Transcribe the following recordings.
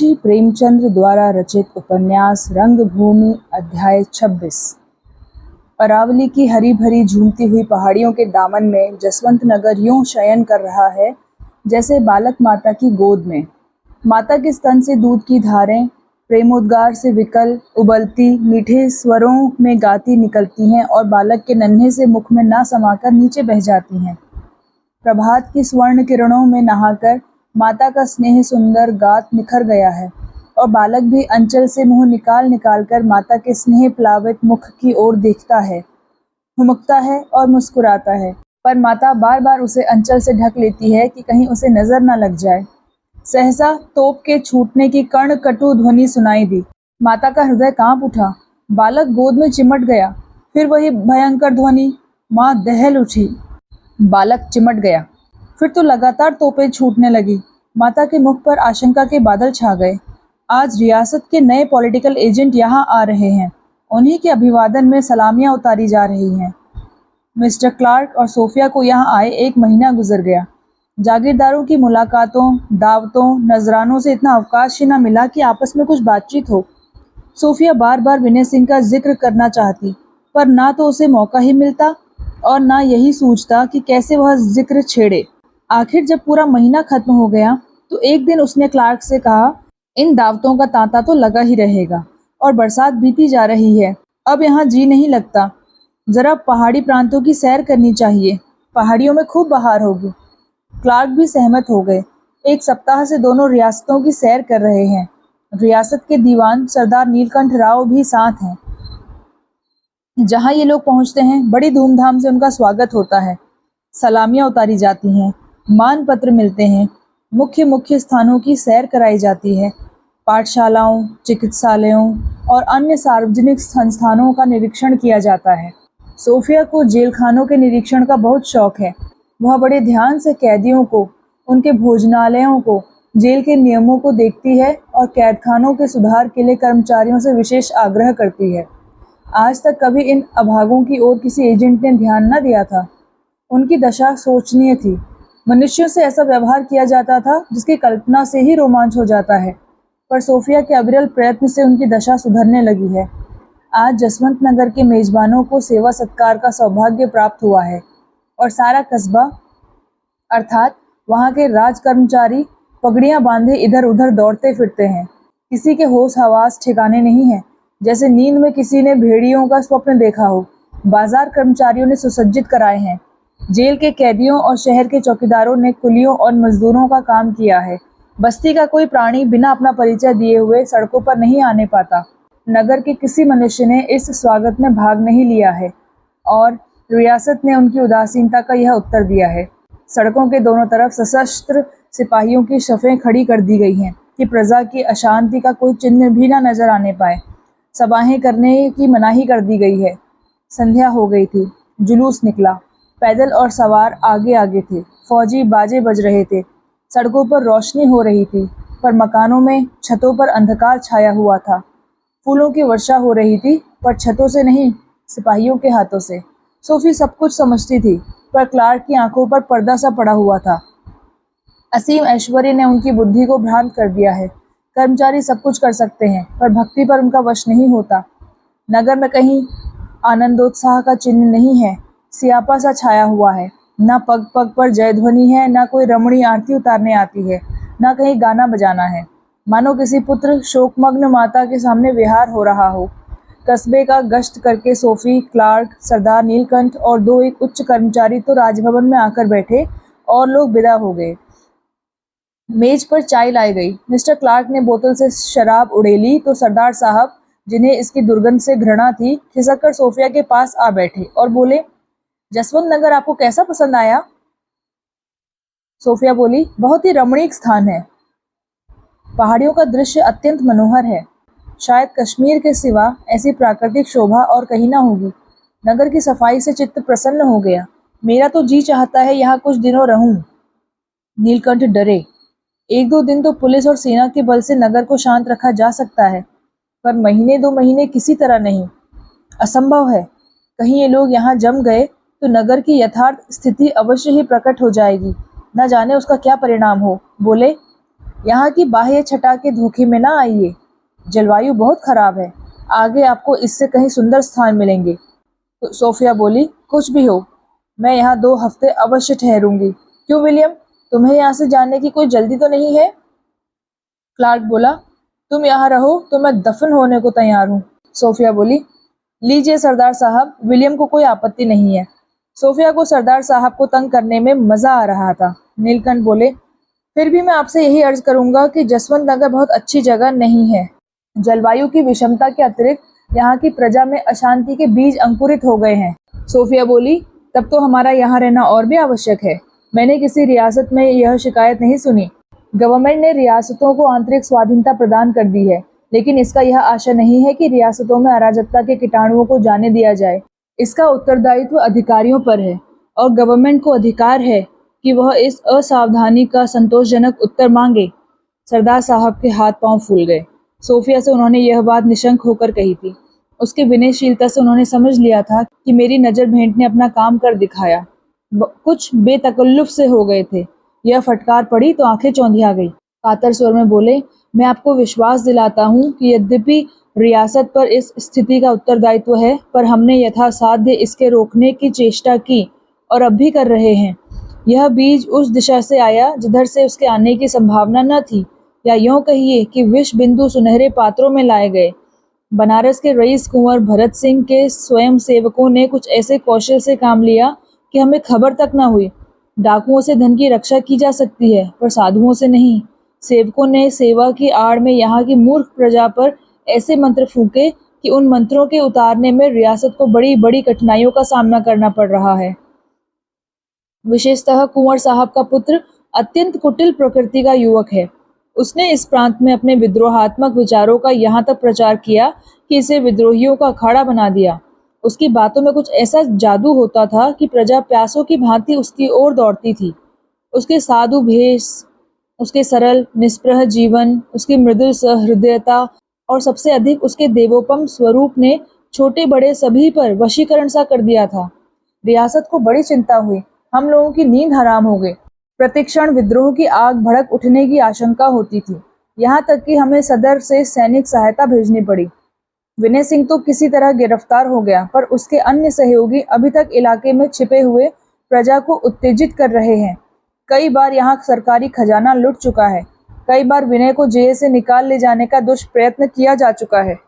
मुंशी प्रेमचंद्र द्वारा रचित उपन्यास रंगभूमि अध्याय 26। अरावली की हरी भरी झूमती हुई पहाड़ियों के दामन में जसवंत नगर यूं शयन कर रहा है जैसे बालक माता की गोद में। माता के स्तन से दूध की धारें प्रेमोद्गार से विकल उबलती मीठे स्वरों में गाती निकलती हैं और बालक के नन्हे से मुख में ना समाकर नीचे बह जाती हैं। प्रभात की स्वर्ण किरणों में नहाकर माता का स्नेह सुंदर गात निखर गया है और बालक भी अंचल से मुंह निकाल निकाल कर माता के स्नेह प्लावित मुख की ओर देखता है, ठुमकता है और मुस्कुराता है, पर माता बार बार उसे अंचल से ढक लेती है कि कहीं उसे नजर न लग जाए। सहसा तोप के छूटने की कर्ण कटु ध्वनि सुनाई दी। माता का हृदय कांप उठा, बालक गोद में चिमट गया। फिर वही भयंकर ध्वनि, माँ दहल उठी। बालक चिमट गया, फिर तो लगातार तोपें छूटने लगी। माता के मुख पर आशंका के बादल छा गए। आज रियासत के नए पॉलिटिकल एजेंट यहाँ आ रहे हैं, उन्हीं के अभिवादन में सलामियाँ उतारी जा रही हैं। मिस्टर क्लार्क और सोफिया को यहाँ आए 1 महीना गुजर गया। जागीरदारों की मुलाकातों, दावतों, नजरानों से इतना अवकाश ही न मिला कि आपस में कुछ बातचीत हो। सोफिया बार बार विनय सिंह का जिक्र करना चाहती, पर ना तो उसे मौका ही मिलता और ना यही सूझता कि कैसे वह जिक्र छेड़े। आखिर जब पूरा महीना खत्म हो गया तो एक दिन उसने क्लार्क से कहा, इन दावतों का तांता तो लगा ही रहेगा और बरसात बीती जा रही है, अब यहाँ जी नहीं लगता। जरा पहाड़ी प्रांतों की सैर करनी चाहिए, पहाड़ियों में खूब बहार होगी। क्लार्क भी सहमत हो गए। 1 सप्ताह से दोनों रियासतों की सैर कर रहे हैं। रियासत के दीवान सरदार नीलकंठ राव भी साथ हैं। जहाँ ये लोग पहुँचते हैं बड़ी धूमधाम से उनका स्वागत होता है। सलामियाँ उतारी जाती हैं, मान पत्र मिलते हैं, मुख्य स्थानों की सैर कराई जाती है, पाठशालाओं, चिकित्सालयों और अन्य सार्वजनिक संस्थानों का निरीक्षण किया जाता है। सोफिया को जेलखानों के निरीक्षण का बहुत शौक है। वह बड़े ध्यान से कैदियों को, उनके भोजनालयों को, जेल के नियमों को देखती है और कैदखानों के सुधार के लिए कर्मचारियों से विशेष आग्रह करती है। आज तक कभी इन अभागों की ओर किसी एजेंट ने ध्यान न दिया था। उनकी दशा शोचनीय थी। मनुष्यों से ऐसा व्यवहार किया जाता था जिसकी कल्पना से ही रोमांच हो जाता है, पर सोफिया के अविरल प्रयत्न से उनकी दशा सुधरने लगी है। आज जसवंत नगर के मेजबानों को सेवा सत्कार का सौभाग्य प्राप्त हुआ है और सारा कस्बा अर्थात वहाँ के राज कर्मचारी पगड़ियाँ बांधे इधर उधर दौड़ते फिरते हैं। किसी के होश हवास ठिकाने नहीं है, जैसे नींद में किसी ने भेड़ियों का स्वप्न देखा हो। बाजार कर्मचारियों ने सुसज्जित कराए हैं। जेल के कैदियों और शहर के चौकीदारों ने कुलियों और मजदूरों का काम किया है। बस्ती का कोई प्राणी बिना अपना परिचय दिए हुए सड़कों पर नहीं आने पाता। नगर के किसी मनुष्य ने इस स्वागत में भाग नहीं लिया है और रियासत ने उनकी उदासीनता का यह उत्तर दिया है। सड़कों के दोनों तरफ सशस्त्र सिपाहियों की शफें खड़ी कर दी गई हैं कि प्रजा की अशांति का कोई चिन्ह भी ना नजर आने पाए। सभाएं करने की मनाही कर दी गई है। संध्या हो गई थी, जुलूस निकला। पैदल और सवार आगे आगे थे। फौजी बाजे बज रहे थे। सड़कों पर रोशनी हो रही थी, पर मकानों में छतों पर अंधकार छाया हुआ था। फूलों की वर्षा हो रही थी, पर छतों से नहीं, सिपाहियों के हाथों से। सोफी सब कुछ समझती थी, पर क्लार्क की आंखों पर पर्दा सा पड़ा हुआ था। असीम ऐश्वर्य ने उनकी बुद्धि को भ्रांत कर दिया है। कर्मचारी सब कुछ कर सकते हैं, पर भक्ति पर उनका वश नहीं होता। नगर में कहीं आनंदोत्साह का चिन्ह नहीं है। सियापा सा छाया हुआ है। ना पग पग पर जयध्वनि है, ना कोई रमणी आरती उतारने आती है, ना कहीं गाना बजाना है। मानो किसी पुत्र शोकमग्न माता के सामने विहार हो रहा हो। कस्बे का गश्त करके सोफी, क्लार्क, सरदार नीलकंठ और 2-1 उच्च कर्मचारी तो राजभवन में आकर बैठे और लोग विदा हो गए। मेज पर चाय लाई गई। मिस्टर क्लार्क ने बोतल से शराब उड़ेली तो सरदार साहब, जिन्हें इसकी दुर्गंध से घृणा थी, खिसक कर सोफिया के पास आ बैठे और बोले, जसवंत नगर आपको कैसा पसंद आया? सोफिया बोली, बहुत ही रमणीक स्थान है। पहाड़ियों का दृश्य अत्यंत मनोहर है। शायद कश्मीर के सिवा ऐसी प्राकृतिक शोभा और कहीं ना होगी। नगर की सफाई से चित्त प्रसन्न हो गया। मेरा तो जी चाहता है यहाँ कुछ दिनों रहूं। नीलकंठ डरे। 1-2 दिन तो पुलिस और सेना के बल से नगर को शांत रखा जा सकता है, पर महीने 2 महीने किसी तरह नहीं। असंभव है। कहीं ये लोग यहाँ जम गए तो नगर की यथार्थ स्थिति अवश्य ही प्रकट हो जाएगी। न जाने उसका क्या परिणाम हो। बोले, यहाँ की बाह्य छटा के धोखे में ना आइए। जलवायु बहुत खराब है, आगे आपको इससे कहीं सुंदर स्थान मिलेंगे। तो सोफिया बोली, कुछ भी हो, मैं यहाँ 2 हफ्ते अवश्य ठहरूंगी। क्यों विलियम, तुम्हें यहाँ से जाने की कोई जल्दी तो नहीं है? क्लार्क बोला, तुम यहाँ रहो तो मैं दफन होने को तैयार हूँ। सोफिया बोली, लीजिए सरदार साहब, विलियम को कोई आपत्ति नहीं है। सोफिया को सरदार साहब को तंग करने में मजा आ रहा था। नीलकंठ बोले, फिर भी मैं आपसे यही अर्ज करूंगा कि जसवंत नगर बहुत अच्छी जगह नहीं है। जलवायु की विषमता के अतिरिक्त यहाँ की प्रजा में अशांति के बीज अंकुरित हो गए हैं। सोफिया बोली, तब तो हमारा यहाँ रहना और भी आवश्यक है। मैंने किसी रियासत में यह शिकायत नहीं सुनी। गवर्नमेंट ने रियासतों को आंतरिक स्वाधीनता प्रदान कर दी है, लेकिन इसका यह आशा नहीं है कि रियासतों में अराजकता के कीटाणुओं को जाने दिया जाए। इसका उत्तरदायित्व अधिकारियों पर है और गवर्नमेंट को अधिकार है कि वह इस असावधानी का संतोषजनक उत्तर मांगे। सरदार साहब के हाथ पांव फूल गए। सोफिया से उन्होंने यह बात निशंक होकर कही थी। उसके विनयशीलता से उन्होंने समझ लिया था कि मेरी नज़र भेंट ने अपना काम कर दिखाया। कुछ बेतकल्लुफ से हो गए थे। यह फटकार पड़ी तो आंखें चौंधिया गई। कातर स्वर में बोले, मैं आपको विश्वास दिलाता हूँ कि यद्यपि रियासत पर इस स्थिति का उत्तरदायित्व है, पर हमने यथासाध्य इसके रोकने की चेष्टा की और अब भी कर रहे हैं। यह बीज उस दिशा से आया जिधर से उसके आने की संभावना न थी, या यूं कहिए कि विष बिंदु सुनहरे पात्रों में लाए गए। बनारस के रईस कुंवर भरत सिंह के स्वयं सेवकों ने कुछ ऐसे कौशल से काम लिया कि हमें खबर तक न हुई। डाकुओं से धन की रक्षा की जा सकती है, पर साधुओं से नहीं। सेवकों ने सेवा की आड़ में यहाँ की मूर्ख प्रजा पर ऐसे मंत्र फूके कि उन मंत्रों के उतारने में रियासत को बड़ी बड़ी कठिनाइयों का सामना करना पड़ रहा है। विशेषतः कुंवर साहब का पुत्र अत्यंत कुटिल प्रकृति का युवक है। उसने इस प्रांत में अपने विद्रोहात्मक विचारों का यहाँ तक प्रचार किया कि इसे विद्रोहियों का अखाड़ा बना दिया। उसकी बातों में कुछ ऐसा जादू होता था कि प्रजा प्यासों की भांति उसकी ओर दौड़ती थी। उसके साधु भेष, उसके सरल निष्प्रह जीवन, उसकी मृदुल सहृदयता और सबसे अधिक उसके देवोपम स्वरूप ने छोटे बड़े सभी पर वशीकरण सा कर दिया था। रियासत को बड़ी चिंता हुई। हम लोगों की नींद हराम हो गई। प्रतिक्षण विद्रोह की आग भड़क उठने की आशंका होती थी। यहाँ तक कि हमें सदर से सैनिक सहायता भेजनी पड़ी। विनय सिंह तो किसी तरह गिरफ्तार हो गया, पर उसके अन्य सहयोगी अभी तक इलाके में छिपे हुए प्रजा को उत्तेजित कर रहे हैं। कई बार यहाँ सरकारी खजाना लुट चुका है। कई बार विनय को जेल से निकाल ले जाने का दुष्प्रयत्न किया जा चुका है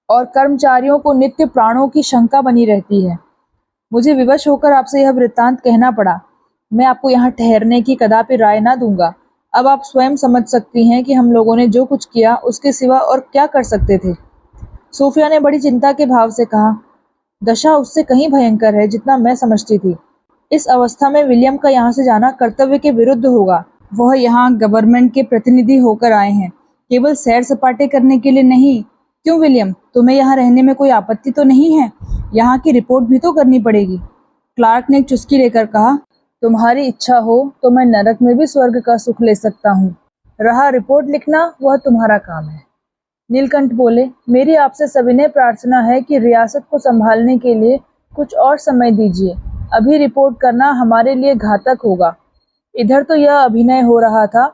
और कर्मचारियों को नित्य प्राणों की शंका बनी रहती है। मुझे विवश होकर आपसे यह वृत्तांत कहना पड़ा। मैं आपको यहाँ ठहरने की कदापि राय ना दूंगा। अब आप स्वयं समझ सकती हैं कि हम लोगों ने जो कुछ किया उसके सिवा और क्या कर सकते थे। सोफिया ने बड़ी चिंता के भाव से कहा, दशा उससे कहीं भयंकर है जितना मैं समझती थी। इस अवस्था में विलियम का यहाँ से जाना कर्तव्य के विरुद्ध होगा। वह यहाँ गवर्नमेंट के प्रतिनिधि होकर आए हैं, केवल सैर सपाटे करने के लिए नहीं। क्यों विलियम, तुम्हें यहाँ रहने में कोई आपत्ति तो नहीं है? यहाँ की रिपोर्ट भी तो करनी पड़ेगी। क्लार्क ने एक चुस्की लेकर कहा, तुम्हारी इच्छा हो तो मैं नरक में भी स्वर्ग का सुख ले सकता हूँ। रहा रिपोर्ट लिखना, वह तुम्हारा काम है। नीलकंठ बोले, मेरी आपसे सविनय प्रार्थना है कि रियासत को संभालने के लिए कुछ और समय दीजिए। अभी रिपोर्ट करना हमारे लिए घातक होगा। इधर तो यह अभिनय हो रहा था।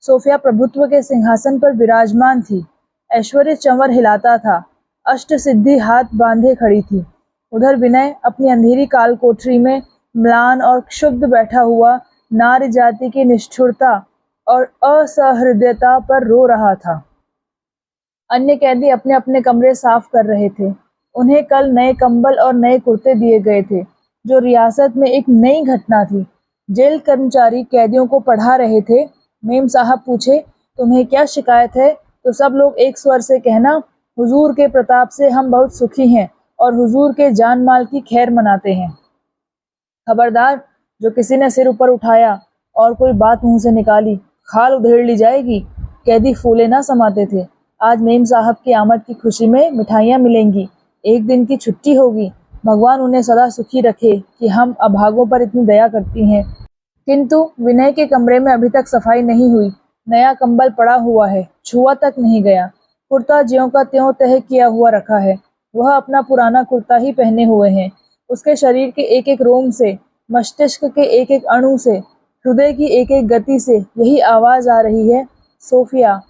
सोफिया प्रभुत्व के सिंहासन पर विराजमान थी। ऐश्वर्य चंवर हिलाता था। अष्ट सिद्धि हाथ बांधे खड़ी थी। उधर विनय अपनी अंधेरी काल कोठरी में म्लान और क्षुब्ध बैठा हुआ नारी जाति की निष्ठुरता और असहृदयता पर रो रहा था। अन्य कैदी अपने अपने कमरे साफ कर रहे थे। उन्हें कल नए कंबल और नए कुर्ते दिए गए थे, जो रियासत में एक नई घटना थी। जेल कर्मचारी कैदियों को पढ़ा रहे थे। मेम साहब पूछे, तुम्हें क्या शिकायत है? तो सब लोग एक स्वर से कहना, हुजूर के प्रताप से हम बहुत सुखी हैं और हुजूर के जान माल की खैर मनाते हैं। खबरदार, जो किसी ने सिर ऊपर उठाया और कोई बात मुंह से निकाली, खाल उधेड़ ली जाएगी। कैदी फूले ना समाते थे। आज मेम साहब की आमद की खुशी में मिठाइयाँ मिलेंगी। एक दिन की छुट्टी होगी। भगवान उन्हें सदा सुखी रखे कि हम अभागों पर इतनी दया करती हैं। किंतु विनय के कमरे में अभी तक सफाई नहीं हुई। नया कंबल पड़ा हुआ है, छुआ तक नहीं गया। कुर्ता ज्यों का त्यों तह किया हुआ रखा है। वह अपना पुराना कुर्ता ही पहने हुए हैं। उसके शरीर के एक एक रोम से, मस्तिष्क के एक एक अणु से हृदय की एक एक गति से यही आवाज़ आ रही है, सोफिया,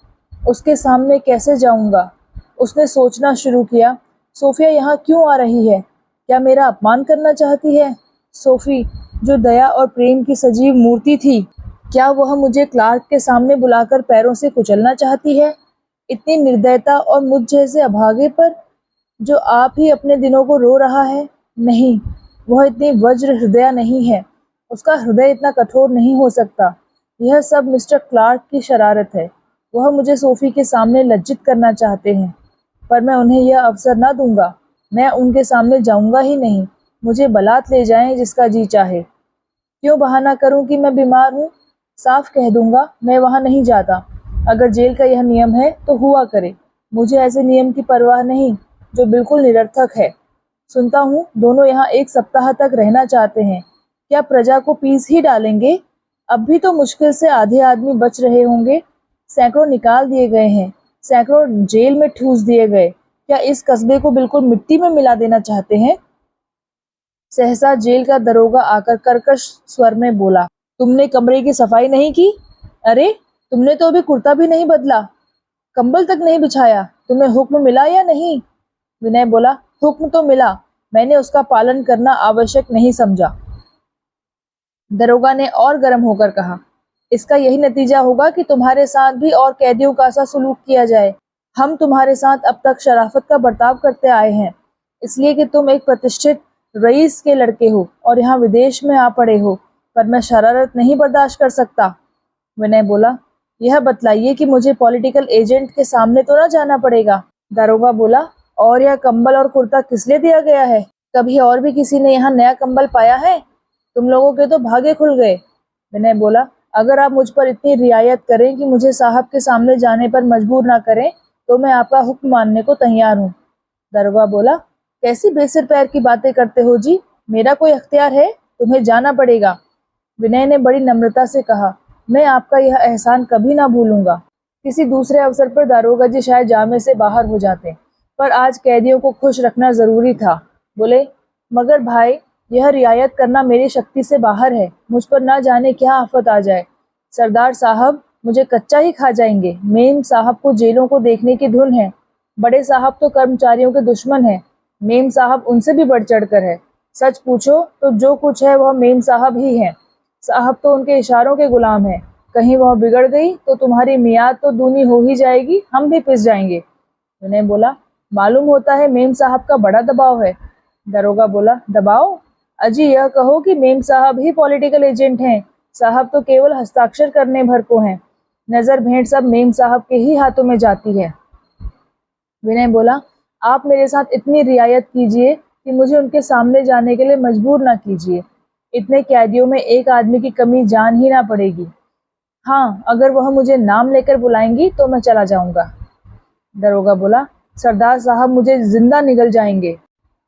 उसके सामने कैसे जाऊंगा? उसने सोचना शुरू किया, सोफिया यहाँ क्यों आ रही है? क्या मेरा अपमान करना चाहती है? सोफी, जो दया और प्रेम की सजीव मूर्ति थी, क्या वह मुझे क्लार्क के सामने बुलाकर पैरों से कुचलना चाहती है? इतनी निर्दयता और मुझ जैसे अभागे पर, जो आप ही अपने दिनों को रो रहा है? नहीं, वह इतनी वज्र हृदया नहीं है। उसका हृदय इतना कठोर नहीं हो सकता। यह सब मिस्टर क्लार्क की शरारत है। वह मुझे सोफी के सामने लज्जित करना चाहते हैं, पर मैं उन्हें यह अवसर न दूंगा। मैं उनके सामने जाऊंगा ही नहीं। मुझे बलात् ले जाएं जिसका जी चाहे। क्यों बहाना करूं कि मैं बीमार हूँ? साफ कह दूंगा मैं वहां नहीं जाता। अगर जेल का यह नियम है तो हुआ करे। मुझे ऐसे नियम की परवाह नहीं जो बिल्कुल निरर्थक है। सुनता हूँ दोनों यहाँ 1 सप्ताह तक रहना चाहते हैं। क्या प्रजा को पीस ही डालेंगे? अब भी तो मुश्किल से आधे आदमी बच रहे होंगे। सैकड़ों निकाल दिए गए हैं, सैकड़ों जेल में ठूस दिए गए। क्या इस कस्बे को बिल्कुल मिट्टी में मिला देना चाहते हैं? सहसा जेल का दरोगा आकर कर्कश स्वर में बोला, तुमने कमरे की सफाई नहीं की? अरे, तुमने तो अभी कुर्ता भी नहीं बदला, कंबल तक नहीं बिछाया। तुम्हें हुक्म मिला या नहीं? विनय बोला, हुक्म तो मिला, मैंने उसका पालन करना आवश्यक नहीं समझा। दरोगा ने और गर्म होकर कहा, इसका यही नतीजा होगा कि तुम्हारे साथ भी और कैदियों का सा सलूक किया जाए। हम तुम्हारे साथ अब तक शराफत का बर्ताव करते आए हैं, इसलिए कि तुम एक प्रतिष्ठित रईस के लड़के हो और यहाँ विदेश में आ पड़े हो, पर मैं शरारत नहीं बर्दाश्त कर सकता। विनय बोला, यह बतलाइए कि मुझे पॉलिटिकल एजेंट के सामने तो न जाना पड़ेगा। दारोगा बोला, और यह कंबल और कुर्ता किस लिए दिया गया है? कभी और भी किसी ने यहाँ नया कंबल पाया है? तुम लोगों के तो भागे खुल गए। विनय बोला, अगर आप मुझ पर इतनी रियायत करें कि मुझे साहब के सामने जाने पर मजबूर ना करें, तो मैं आपका हुक्म मानने को तैयार हूँ। दारोगा बोला, कैसी बेसिर पैर की बातें करते हो जी? मेरा कोई अख्तियार है? तुम्हें जाना पड़ेगा। विनय ने बड़ी नम्रता से कहा, मैं आपका यह एहसान कभी ना भूलूंगा। किसी दूसरे अवसर पर दारोगा जी शायद जामे से बाहर हो जाते, पर आज कैदियों को खुश रखना जरूरी था। बोले, मगर भाई, यह रियायत करना मेरी शक्ति से बाहर है। मुझ पर ना जाने क्या आफत आ जाए। सरदार साहब मुझे कच्चा ही खा जाएंगे। मेम साहब को जेलों को देखने की धुन है। बड़े साहब तो कर्मचारियों के दुश्मन हैं। मेम साहब उनसे भी बढ़ चढ़ कर है। सच पूछो तो जो कुछ है वह मेम साहब ही हैं। साहब तो उनके इशारों के गुलाम हैं। कहीं वह बिगड़ गई तो तुम्हारी मियाद तो दूनी हो ही जाएगी, हम भी पिस जाएंगे। विनय बोला, मालूम होता है मेम साहब का बड़ा दबाव है। दारोगा बोला, दबाव? अजी यह कहो कि मेम साहब ही पॉलिटिकल एजेंट हैं। साहब तो केवल हस्ताक्षर करने भर को हैं। नजर भेंट सब मेम साहब के ही हाथों में जाती है। विनय बोला, आप मेरे साथ इतनी रियायत कीजिए कि मुझे उनके सामने जाने के लिए मजबूर ना कीजिए। इतने कैदियों में एक आदमी की कमी जान ही ना पड़ेगी। हाँ, अगर वह मुझे नाम लेकर बुलाएंगी तो मैं चला जाऊंगा। दरोगा बोला, सरदार साहब मुझे जिंदा निगल जाएंगे।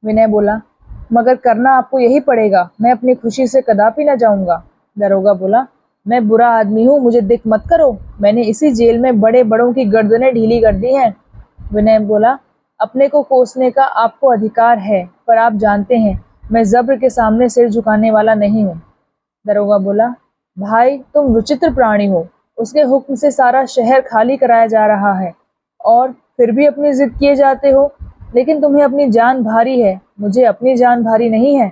विनय बोला, मगर करना आपको यही पड़ेगा। मैं अपनी खुशी से कदापि न जाऊंगा। दरोगा बोला, मैं बुरा आदमी हूँ, मुझे दिक मत करो। मैंने इसी जेल में बड़े बड़ों की गर्दनें ढीली कर दी हैं। विनय बोला, अपने को कोसने का आपको अधिकार है, पर आप जानते हैं मैं जब्र के सामने सिर झुकाने वाला नहीं हूँ। दरोगा बोला, भाई तुम विचित्र प्राणी हो। उसके हुक्म से सारा शहर खाली कराया जा रहा है और फिर भी अपनी जिद किए जाते हो। लेकिन तुम्हें अपनी जान भारी है, मुझे अपनी जान भारी नहीं है।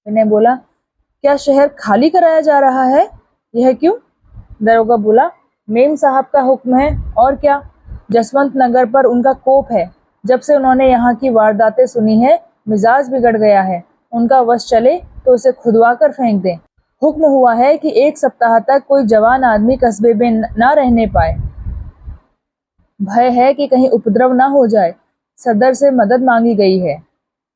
विनय बोला, क्या शहर खाली कराया जा रहा है? यह क्यों? दरोगा बोला, मेम साहब का हुक्म है और क्या। जसवंत नगर पर उनका कोप है। जब से उन्होंने यहाँ की वारदातें सुनी है, मिजाज बिगड़ गया है। उनका वश चले तो उसे खुदवा कर फेंक दें। हुक्म हुआ है कि 1 सप्ताह तक कोई जवान आदमी कस्बे में न रहने पाए। भय है कि कहीं उपद्रव न हो जाए। सदर से मदद मांगी गई है।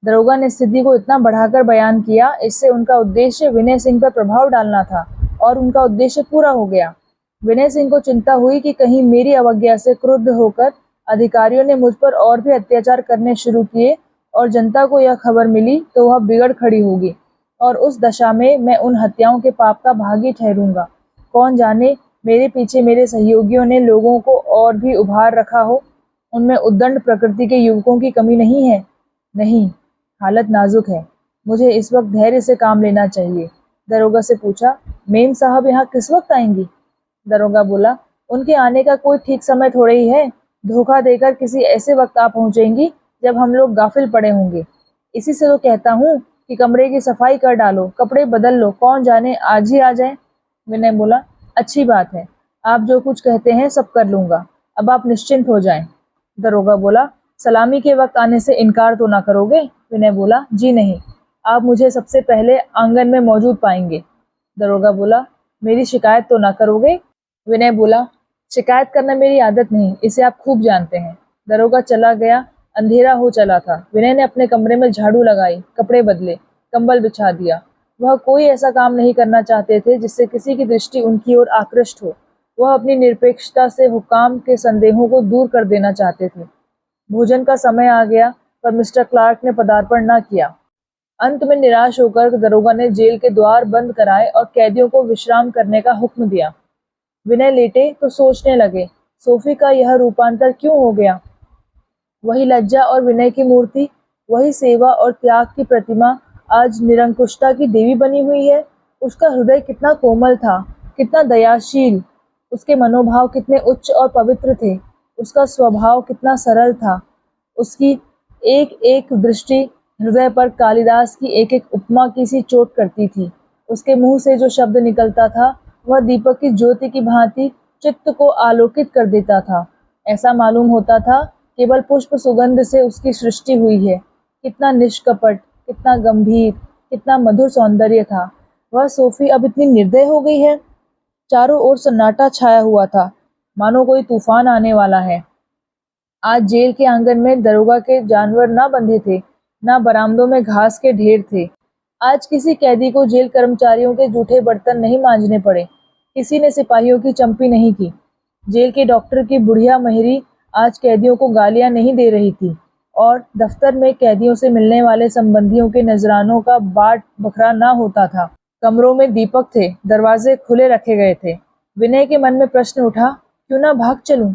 दरोगा ने स्थिति को इतना बढ़ाकर बयान किया, इससे उनका उद्देश्य विनय सिंह पर प्रभाव डालना था और उनका उद्देश्य पूरा हो गया। विनय सिंह को चिंता हुई कि कहीं मेरी अवज्ञा से क्रुद्ध होकर अधिकारियों ने मुझ पर और भी अत्याचार करने शुरू किए और जनता को यह खबर मिली तो वह बिगड़ खड़ी होगी और उस दशा में मैं उन हत्याओं के पाप का भागी ठहरूंगा। कौन जाने मेरे पीछे मेरे सहयोगियों ने लोगों को और भी उभार रखा हो। उनमें उद्दंड प्रकृति के युवकों की कमी नहीं है। नहीं, हालत नाजुक है। मुझे इस वक्त धैर्य से काम लेना चाहिए। दरोगा से पूछा, मेम साहब यहाँ किस वक्त आएंगी? दरोगा बोला, उनके आने का कोई ठीक समय थोड़े ही है। धोखा देकर किसी ऐसे वक्त आ पहुंचेंगी जब हम लोग गाफिल पड़े होंगे। इसी से तो कहता हूँ कि कमरे की सफाई कर डालो, कपड़े बदल लो, कौन जाने आज ही आ जाए। विनय बोला, अच्छी बात है, आप जो कुछ कहते हैं सब कर लूंगा, अब आप निश्चिंत हो जाएं। दरोगा बोला, सलामी के वक्त आने से इनकार तो ना करोगे? विनय बोला, जी नहीं, आप मुझे सबसे पहले आंगन में मौजूद पाएंगे। दरोगा बोला, मेरी शिकायत तो ना करोगे? विनय बोला, शिकायत करना मेरी आदत नहीं, इसे आप खूब जानते हैं। दरोगा चला गया। अंधेरा हो चला था। विनय ने अपने कमरे में झाड़ू लगाई, कपड़े बदले, कंबल बिछा दिया। वह कोई ऐसा काम नहीं करना चाहते थे जिससे किसी की दृष्टि उनकी ओर आकृष्ट हो। वह अपनी निरपेक्षता से हुकाम के संदेहों को दूर कर देना चाहते थे। भोजन का समय आ गया, पर मिस्टर क्लार्क ने पदार्पण न किया। अंत में निराश होकर दरोगा ने जेल के द्वार बंद कराए और कैदियों को विश्राम करने का हुक्म दिया। विनय लेटे तो सोचने लगे, सोफी का यह रूपांतर क्यों हो गया? वही लज्जा और विनय की मूर्ति, वही सेवा और त्याग की प्रतिमा आज निरंकुशता की देवी बनी हुई है। उसका हृदय कितना कोमल था, कितना दयाशील, उसके मनोभाव कितने उच्च और पवित्र थे, उसका स्वभाव कितना सरल था। उसकी एक एक दृष्टि हृदय पर कालिदास की एक एक उपमा की सी चोट करती थी। उसके मुंह से जो शब्द निकलता था वह दीपक की ज्योति की भांति चित्त को आलोकित कर देता था। ऐसा मालूम होता था केवल पुष्प सुगंध से उसकी सृष्टि हुई है। कितना निष्कपट, कितना गंभीर, कितना मधुर सौंदर्य था। वह सोफी अब इतनी निर्दय हो गई है। चारों ओर सन्नाटा छाया हुआ था, मानो कोई तूफान आने वाला है। आज जेल के आंगन में दरोगा के जानवर ना बंधे थे, ना बरामदों में घास के ढेर थे। आज किसी कैदी को जेल कर्मचारियों के जूठे बर्तन नहीं मांजने पड़े, किसी ने सिपाहियों की चंपी नहीं की। जेल के डॉक्टर की बुढ़िया महिरी आज कैदियों को गालियां नहीं दे रही थी और दफ्तर में कैदियों से मिलने वाले संबंधियों के नजरानों का बाट बखरा ना होता था। कमरों में दीपक थे, दरवाजे खुले रखे गए थे। विनय के मन में प्रश्न उठा, क्यों ना भाग चलूं?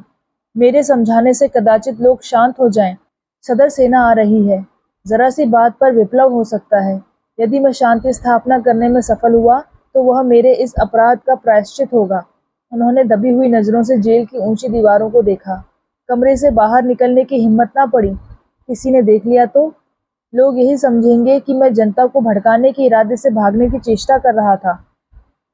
मेरे समझाने से कदाचित लोग शांत हो जाएं। सदर सेना आ रही है, जरा सी बात पर विप्लव हो सकता है। यदि मैं शांति स्थापना करने में सफल हुआ तो वह मेरे इस अपराध का प्रायश्चित होगा। उन्होंने दबी हुई नजरों से जेल की ऊंची दीवारों को देखा। कमरे से बाहर निकलने की हिम्मत ना पड़ी। किसी ने देख लिया तो लोग यही समझेंगे कि मैं जनता को भड़काने के इरादे से भागने की चेष्टा कर रहा था।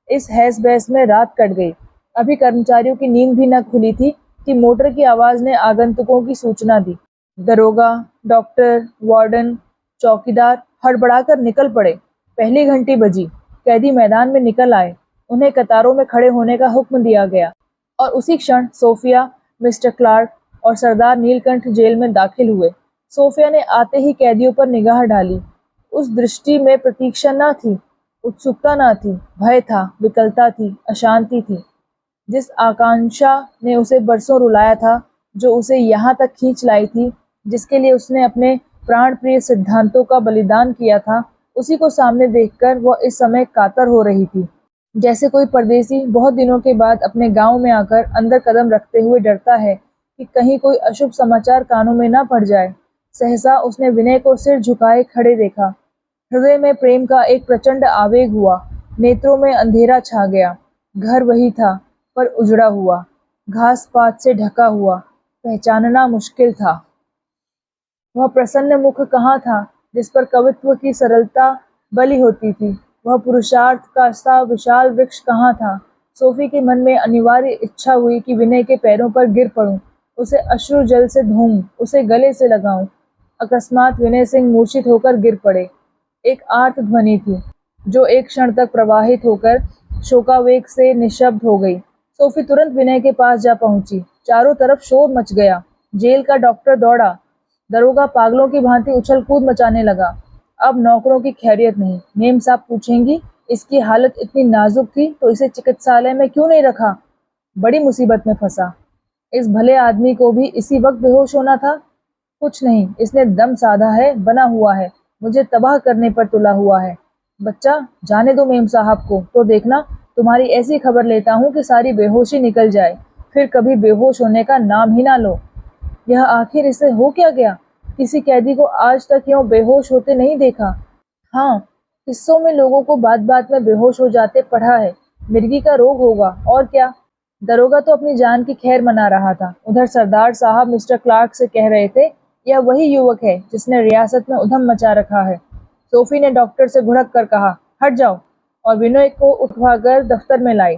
इस हैस बहस में रात कट गई। अभी कर्मचारियों की नींद भी न खुली थी कि मोटर की आवाज ने आगंतुकों की सूचना दी। दरोगा, डॉक्टर, वार्डन, चौकीदार हड़बड़ाकर निकल पड़े। पहली घंटी बजी। कैदी मैदान में निकल आए। उन्हें कतारों में खड़े होने का हुक्म दिया गया और उसी क्षण सोफिया, मिस्टर क्लार्क और सरदार नीलकंठ जेल में दाखिल हुए। सोफिया ने आते ही कैदियों पर निगाह डाली। उस दृष्टि में प्रतीक्षा न थी, उत्सुकता न थी, भय था, विकलता थी, अशांति थी। जिस आकांक्षा ने उसे बरसों रुलाया था, जो उसे यहाँ तक खींच लाई थी, जिसके लिए उसने अपने प्राण प्रिय सिद्धांतों का बलिदान किया था, उसी को सामने देखकर वह इस समय कातर हो रही थी। जैसे कोई परदेसी बहुत दिनों के बाद अपने गांव में आकर अंदर कदम रखते हुए डरता है कि कहीं कोई अशुभ समाचार कानों में ना पड़ जाए। सहसा उसने विनय को सिर झुकाए खड़े देखा। हृदय में प्रेम का एक प्रचंड आवेग हुआ। नेत्रों में अंधेरा छा गया। घर वही था, पर उजड़ा हुआ, घास पात से ढका हुआ, पहचानना मुश्किल था। वह प्रसन्न मुख कहाँ था जिस पर कवित्व की सरलता बली होती थी? वह पुरुषार्थ का सा विशाल वृक्ष कहाँ था? सोफी के मन में अनिवार्य इच्छा हुई कि विनय के पैरों पर गिर पड़ूं, उसे अश्रु जल से धोऊं, उसे गले से लगाऊं। अकस्मात विनय सिंह मूर्छित होकर गिर पड़े। एक आर्त ध्वनि थी जो एक क्षण तक प्रवाहित होकर शोकावेग से निशब्द हो गई। सोफी तुरंत विनय के पास जा पहुंची। चारों तरफ शोर मच गया। जेल का डॉक्टर दौड़ा। दरोगा पागलों की भांति उछल कूद मचाने लगा। अब नौकरों की खैरियत नहीं। मेम साहब पूछेंगी, इसकी हालत इतनी नाजुक थी तो इसे चिकित्सालय में क्यों नहीं रखा? बड़ी मुसीबत में फंसा। इस भले आदमी को भी इसी वक्त बेहोश होना था। कुछ नहीं, इसने दम साधा है, बना हुआ है, मुझे तबाह करने पर तुला हुआ है। बच्चा, जाने दो मेम साहब को, तो देखना तुम्हारी ऐसी खबर लेता हूँ कि सारी बेहोशी निकल जाए, फिर कभी बेहोश होने का नाम ही ना लो। यह आखिर इसे हो क्या गया? किसी कैदी को आज तक यूं बेहोश होते नहीं देखा। हाँ, किस्सों में लोगों को बात बात में बेहोश हो जाते पढ़ा है। मिर्गी का रोग होगा और क्या। दरोगा तो अपनी जान की खैर मना रहा था। उधर सरदार साहब मिस्टर क्लार्क से कह रहे थे, यह वही युवक है जिसने रियासत में उधम मचा रखा है। सोफी ने डॉक्टर से भुड़क कर कहा, हट जाओ, और विनय को उठवाकर दफ्तर में लाई।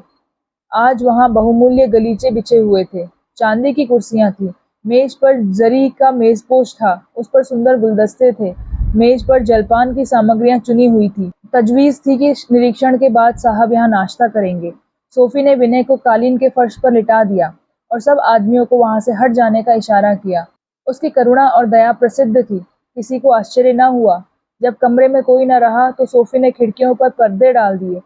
आज वहां बहुमूल्य गलीचे बिछे हुए थे। चांदी की कुर्सियां थी। मेज पर जरी का मेजपोश था। उस पर सुंदर गुलदस्ते थे। मेज पर जलपान की सामग्रियां चुनी हुई थी। तजवीज़ थी कि निरीक्षण के बाद साहब यहाँ नाश्ता करेंगे। सोफी ने विनय को कालीन के फर्श पर लिटा दिया और सब आदमियों को वहां से हट जाने का इशारा किया। उसकी करुणा और दया प्रसिद्ध थी। किसी को आश्चर्य न हुआ। जब कमरे में कोई न रहा तो सोफी ने खिड़कियों पर पर्दे डाल दिए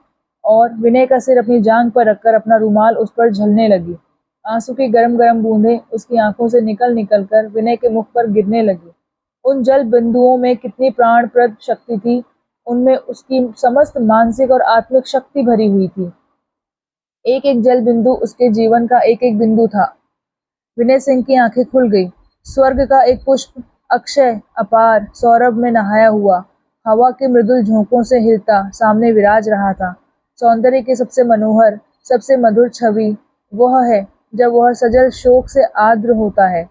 और विनय का सिर अपनी जांघ पर रखकर अपना रुमाल उस पर झलने लगी। आंसू की गरम गरम बूंदें उसकी आंखों से निकल निकल कर विनय के मुख पर गिरने लगी। उन जल बिंदुओं में कितनी प्राणप्रद शक्ति थी। उनमें उसकी समस्त मानसिक और आत्मिक शक्ति भरी हुई थी। एक एक जल बिंदु उसके जीवन का एक एक बिंदु था। विनय सिंह की आंखें खुल गई। स्वर्ग का एक पुष्प, अक्षय, अपार, सौरभ में नहाया हुआ, हवा के मृदुल झोंकों से हिलता सामने विराज रहा था। सौंदर्य की सबसे मनोहर, सबसे मधुर छवि वह है जब वह सजल शोक से आर्द्र होता है।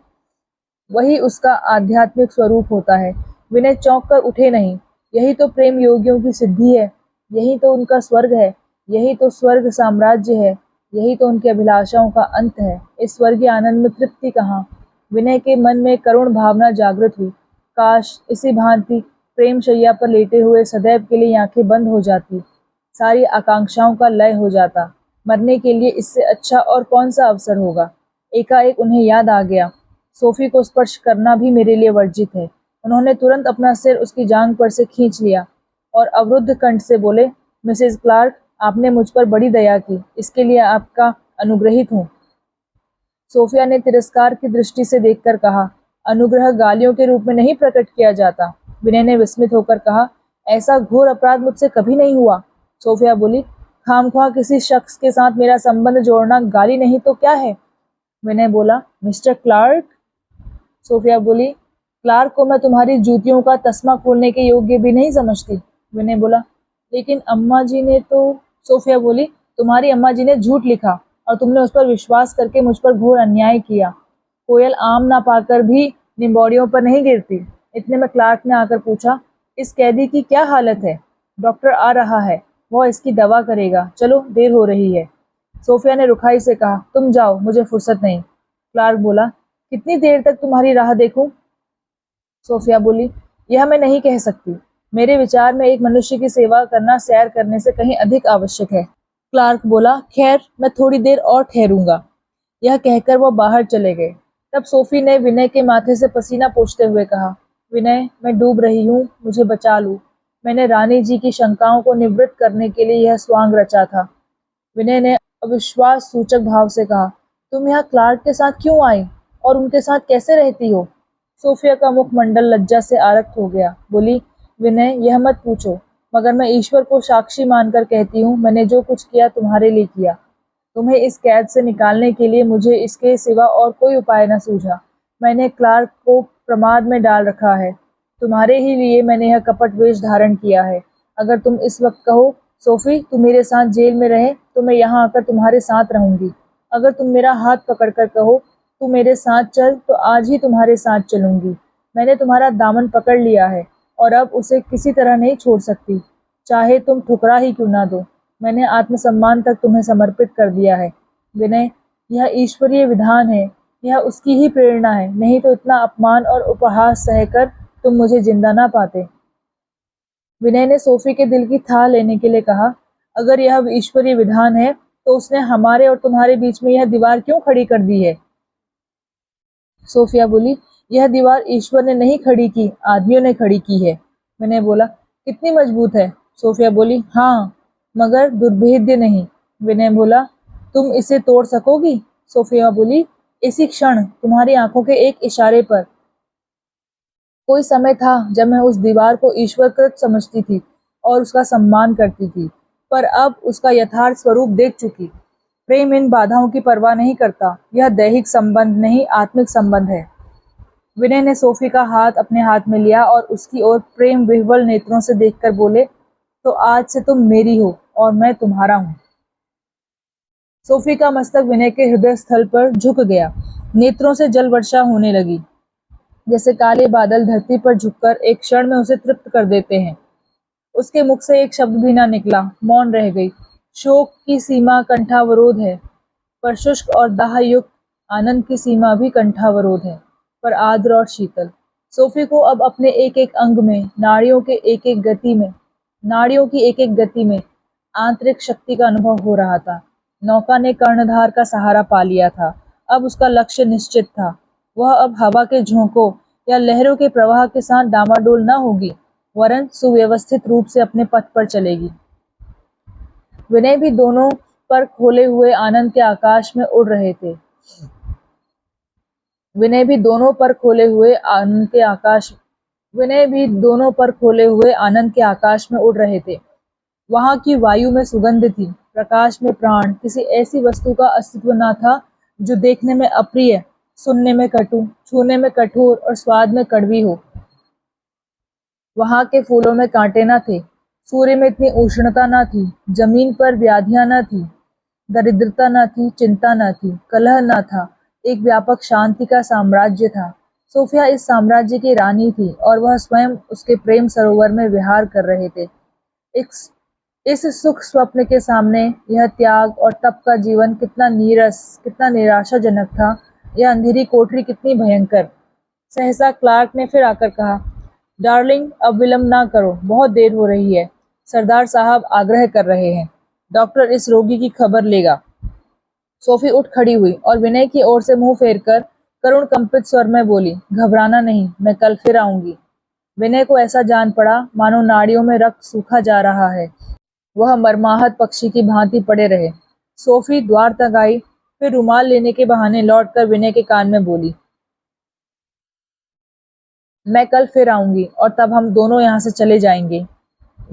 वही उसका आध्यात्मिक स्वरूप होता है। विनय चौंक कर उठे नहीं। यही तो प्रेम योगियों की सिद्धि है। यही तो उनका स्वर्ग है। यही तो स्वर्ग साम्राज्य है। यही तो उनकी अभिलाषाओं का अंत है। इस स्वर्गीय आनंद में तृप्ति कहाँ। विनय के मन में करुण भावना जागृत हुई। काश इसी भांति प्रेम शैया पर लेटे हुए सदैव के लिए आंखें बंद हो जाती, सारी आकांक्षाओं का लय हो जाता। मरने के लिए इससे अच्छा और कौन सा अवसर होगा। एकाएक उन्हें याद आ गया, सोफी को स्पर्श करना भी मेरे लिए वर्जित है। उन्होंने तुरंत अपना सिर उसकी जांघ पर से खींच लिया और अवरुद्ध कंठ से बोले, मिसेस क्लार्क, आपने मुझ पर बड़ी दया की, इसके लिए आपका अनुग्रहित हूँ। सोफिया ने तिरस्कार की दृष्टि से देखकर कहा, अनुग्रह गालियों के रूप में नहीं प्रकट किया जाता। विनय ने विस्मित होकर कहा, ऐसा घोर अपराध मुझसे कभी नहीं हुआ। सोफिया बोली, खामख्वाह किसी शख्स के साथ मेरा संबंध जोड़ना गाली नहीं तो क्या है। विनय बोला, मिस्टर क्लार्क। सोफिया बोली, क्लार्क को मैं तुम्हारी जूतियों का तस्मा खोलने के योग्य भी नहीं समझती। विनय बोला, लेकिन अम्मा जी ने तो। सोफिया बोली, तुम्हारी अम्मा जी ने झूठ लिखा और तुमने उस पर विश्वास करके मुझ पर घोर अन्याय किया। कोयल आम ना पाकर भी निम्बोडियों पर नहीं गिरती। इतने में क्लार्क ने आकर पूछा, इस कैदी की क्या हालत है। डॉक्टर आ रहा है, वह इसकी दवा करेगा, चलो देर हो रही है। सोफिया ने रुखाई से कहा, तुम जाओ, मुझे फुर्सत नहीं। क्लार्क बोला, कितनी देर तक तुम्हारी राह देखूं। सोफिया बोली, यह मैं नहीं कह सकती। मेरे विचार में एक मनुष्य की सेवा करना सैर करने से कहीं अधिक आवश्यक है। क्लार्क बोला, खैर मैं थोड़ी देर और ठहरूंगा। यह कहकर वह बाहर चले गए। तब सोफी ने विनय के माथे से पसीना पोंछते हुए कहा, विनय, मैं डूब रही हूँ, मुझे बचा लूं। मैंने रानी जी की शंकाओं को निवृत्त करने के लिए यह स्वांग रचा था। विनय ने अविश्वास सूचक भाव से कहा, तुम यहाँ क्लार्क के साथ क्यों आई और उनके साथ कैसे रहती हो। सोफिया का मुखमंडल लज्जा से आरक्त हो गया। बोली, विनय, यह मत पूछो, मगर मैं ईश्वर को साक्षी मानकर कहती हूँ, मैंने जो कुछ किया तुम्हारे लिए किया। तुम्हें इस कैद से निकालने के लिए मुझे इसके सिवा और कोई उपाय न सूझा। मैंने क्लार्क को प्रमाद में डाल रखा है। तुम्हारे ही लिए मैंने यह कपट वेश धारण किया है। अगर तुम इस वक्त कहो, सोफी तू मेरे साथ जेल में रहे, तो मैं यहाँ आकर तुम्हारे साथ रहूंगी। अगर तुम मेरा हाथ पकड़कर कहो, तू मेरे साथ चल, तो आज ही तुम्हारे साथ चलूंगी। मैंने तुम्हारा दामन पकड़ लिया है और अब उसे किसी तरह नहीं छोड़ सकती, चाहे तुम ठुकरा ही क्यों ना दो। मैंने आत्मसम्मान तक तुम्हें समर्पित कर दिया है। विनय, यह ईश्वरीय विधान है, यह उसकी ही प्रेरणा है, नहीं तो इतना अपमान और उपहास सहकर तुम मुझे जिंदा ना पाते। विनय ने सोफी के दिल की थाह लेने के लिए कहा, अगर यह ईश्वरीय विधान है तो उसने हमारे और तुम्हारे बीच में यह दीवार क्यों खड़ी कर दी है। सोफिया बोली, यह दीवार ईश्वर ने नहीं खड़ी की, आदमियों ने खड़ी की है। विनय बोला, कितनी मजबूत है। सोफिया बोली, हाँ, मगर दुर्भेद्य नहीं। विनय बोला, तुम इसे तोड़ सकोगी। सोफिया बोली, इसी क्षण, तुम्हारी आंखों के एक इशारे पर। कोई समय था जब मैं उस दीवार को ईश्वरकृत समझती थी और उसका सम्मान करती थी, पर अब उसका यथार्थ स्वरूप देख चुकी। प्रेम इन बाधाओं की परवाह नहीं करता। यह दैहिक संबंध नहीं, आत्मिक संबंध है। विनय ने सोफी का हाथ अपने हाथ में लिया और उसकी ओर प्रेम विह्वल नेत्रों से देखकर बोले, तो आज से तुम मेरी हो और मैं तुम्हारा हूँ। सोफी का मस्तक विनय के हृदय स्थल पर झुक गया। नेत्रों से जल वर्षा होने लगी, जैसे काले बादल धरती पर झुककर एक क्षण में उसे तृप्त कर देते हैं। उसके मुख से एक शब्द भी ना निकला, मौन रह गई। शोक की सीमा कंठावरोध है, पर शुष्क और दाहयुक्त आनंद की सीमा भी कंठावरोध है, पर आर्द्र और शीतल। सोफी को अब अपने एक-एक अंग में, नाड़ियों की एक-एक गति में आंतरिक शक्ति का अनुभव हो रहा था। नौका ने कर्णधार का सहारा पा लिया था। अब उसका लक्ष्य निश्चित था। वह अब हवा के झोंकों या लहरों के प्रवाह के साथ डामाडोल न होगी, वरन सुव्यवस्थित रूप से अपने पथ पर चलेगी। विनय भी दोनों पर खोले हुए आनंद के आकाश में उड़ रहे थे। विनय भी दोनों पर खोले हुए आनंद के आकाश में उड़ रहे थे। वहां की वायु में सुगंध थी, प्रकाश में प्राण। किसी ऐसी वस्तु का अस्तित्व न था जो देखने में अप्रिय, सुनने में कटु, छूने में कठोर और स्वाद में कड़वी हो। वहां के फूलों में कांटे न थे, सूर्य में इतनी उष्णता न थी, जमीन पर व्याधियां न थी, दरिद्रता न थी, चिंता न थी, कलह न था। एक व्यापक शांति का साम्राज्य था। सोफिया इस साम्राज्य की रानी थी और वह स्वयं उसके प्रेम सरोवर में विहार कर रहे थे। इस सुख स्वप्न के सामने यह त्याग और तप का जीवन कितना नीरस, कितना निराशाजनक था। यह अंधेरी कोठरी कितनी भयंकर। सहसा क्लार्क ने फिर आकर कहा, डार्लिंग, अब विलंब ना करो, बहुत देर हो रही है। सरदार साहब आग्रह कर रहे हैं। डॉक्टर इस रोगी की खबर लेगा। सोफी उठ खड़ी हुई और विनय की ओर से मुंह फेरकर करुण कंपित स्वर में बोली, घबराना नहीं, मैं कल फिर आऊंगी। विनय को ऐसा जान पड़ा मानो नाड़ियों में रक्त सूखा जा रहा है। वह मर्माहत पक्षी की भांति पड़े रहे। सोफी द्वार तक आई, फिर रुमाल लेने के बहाने लौटकर विनय के कान में बोली, मैं कल फिर आऊंगी और तब हम दोनों यहाँ से चले जाएंगे।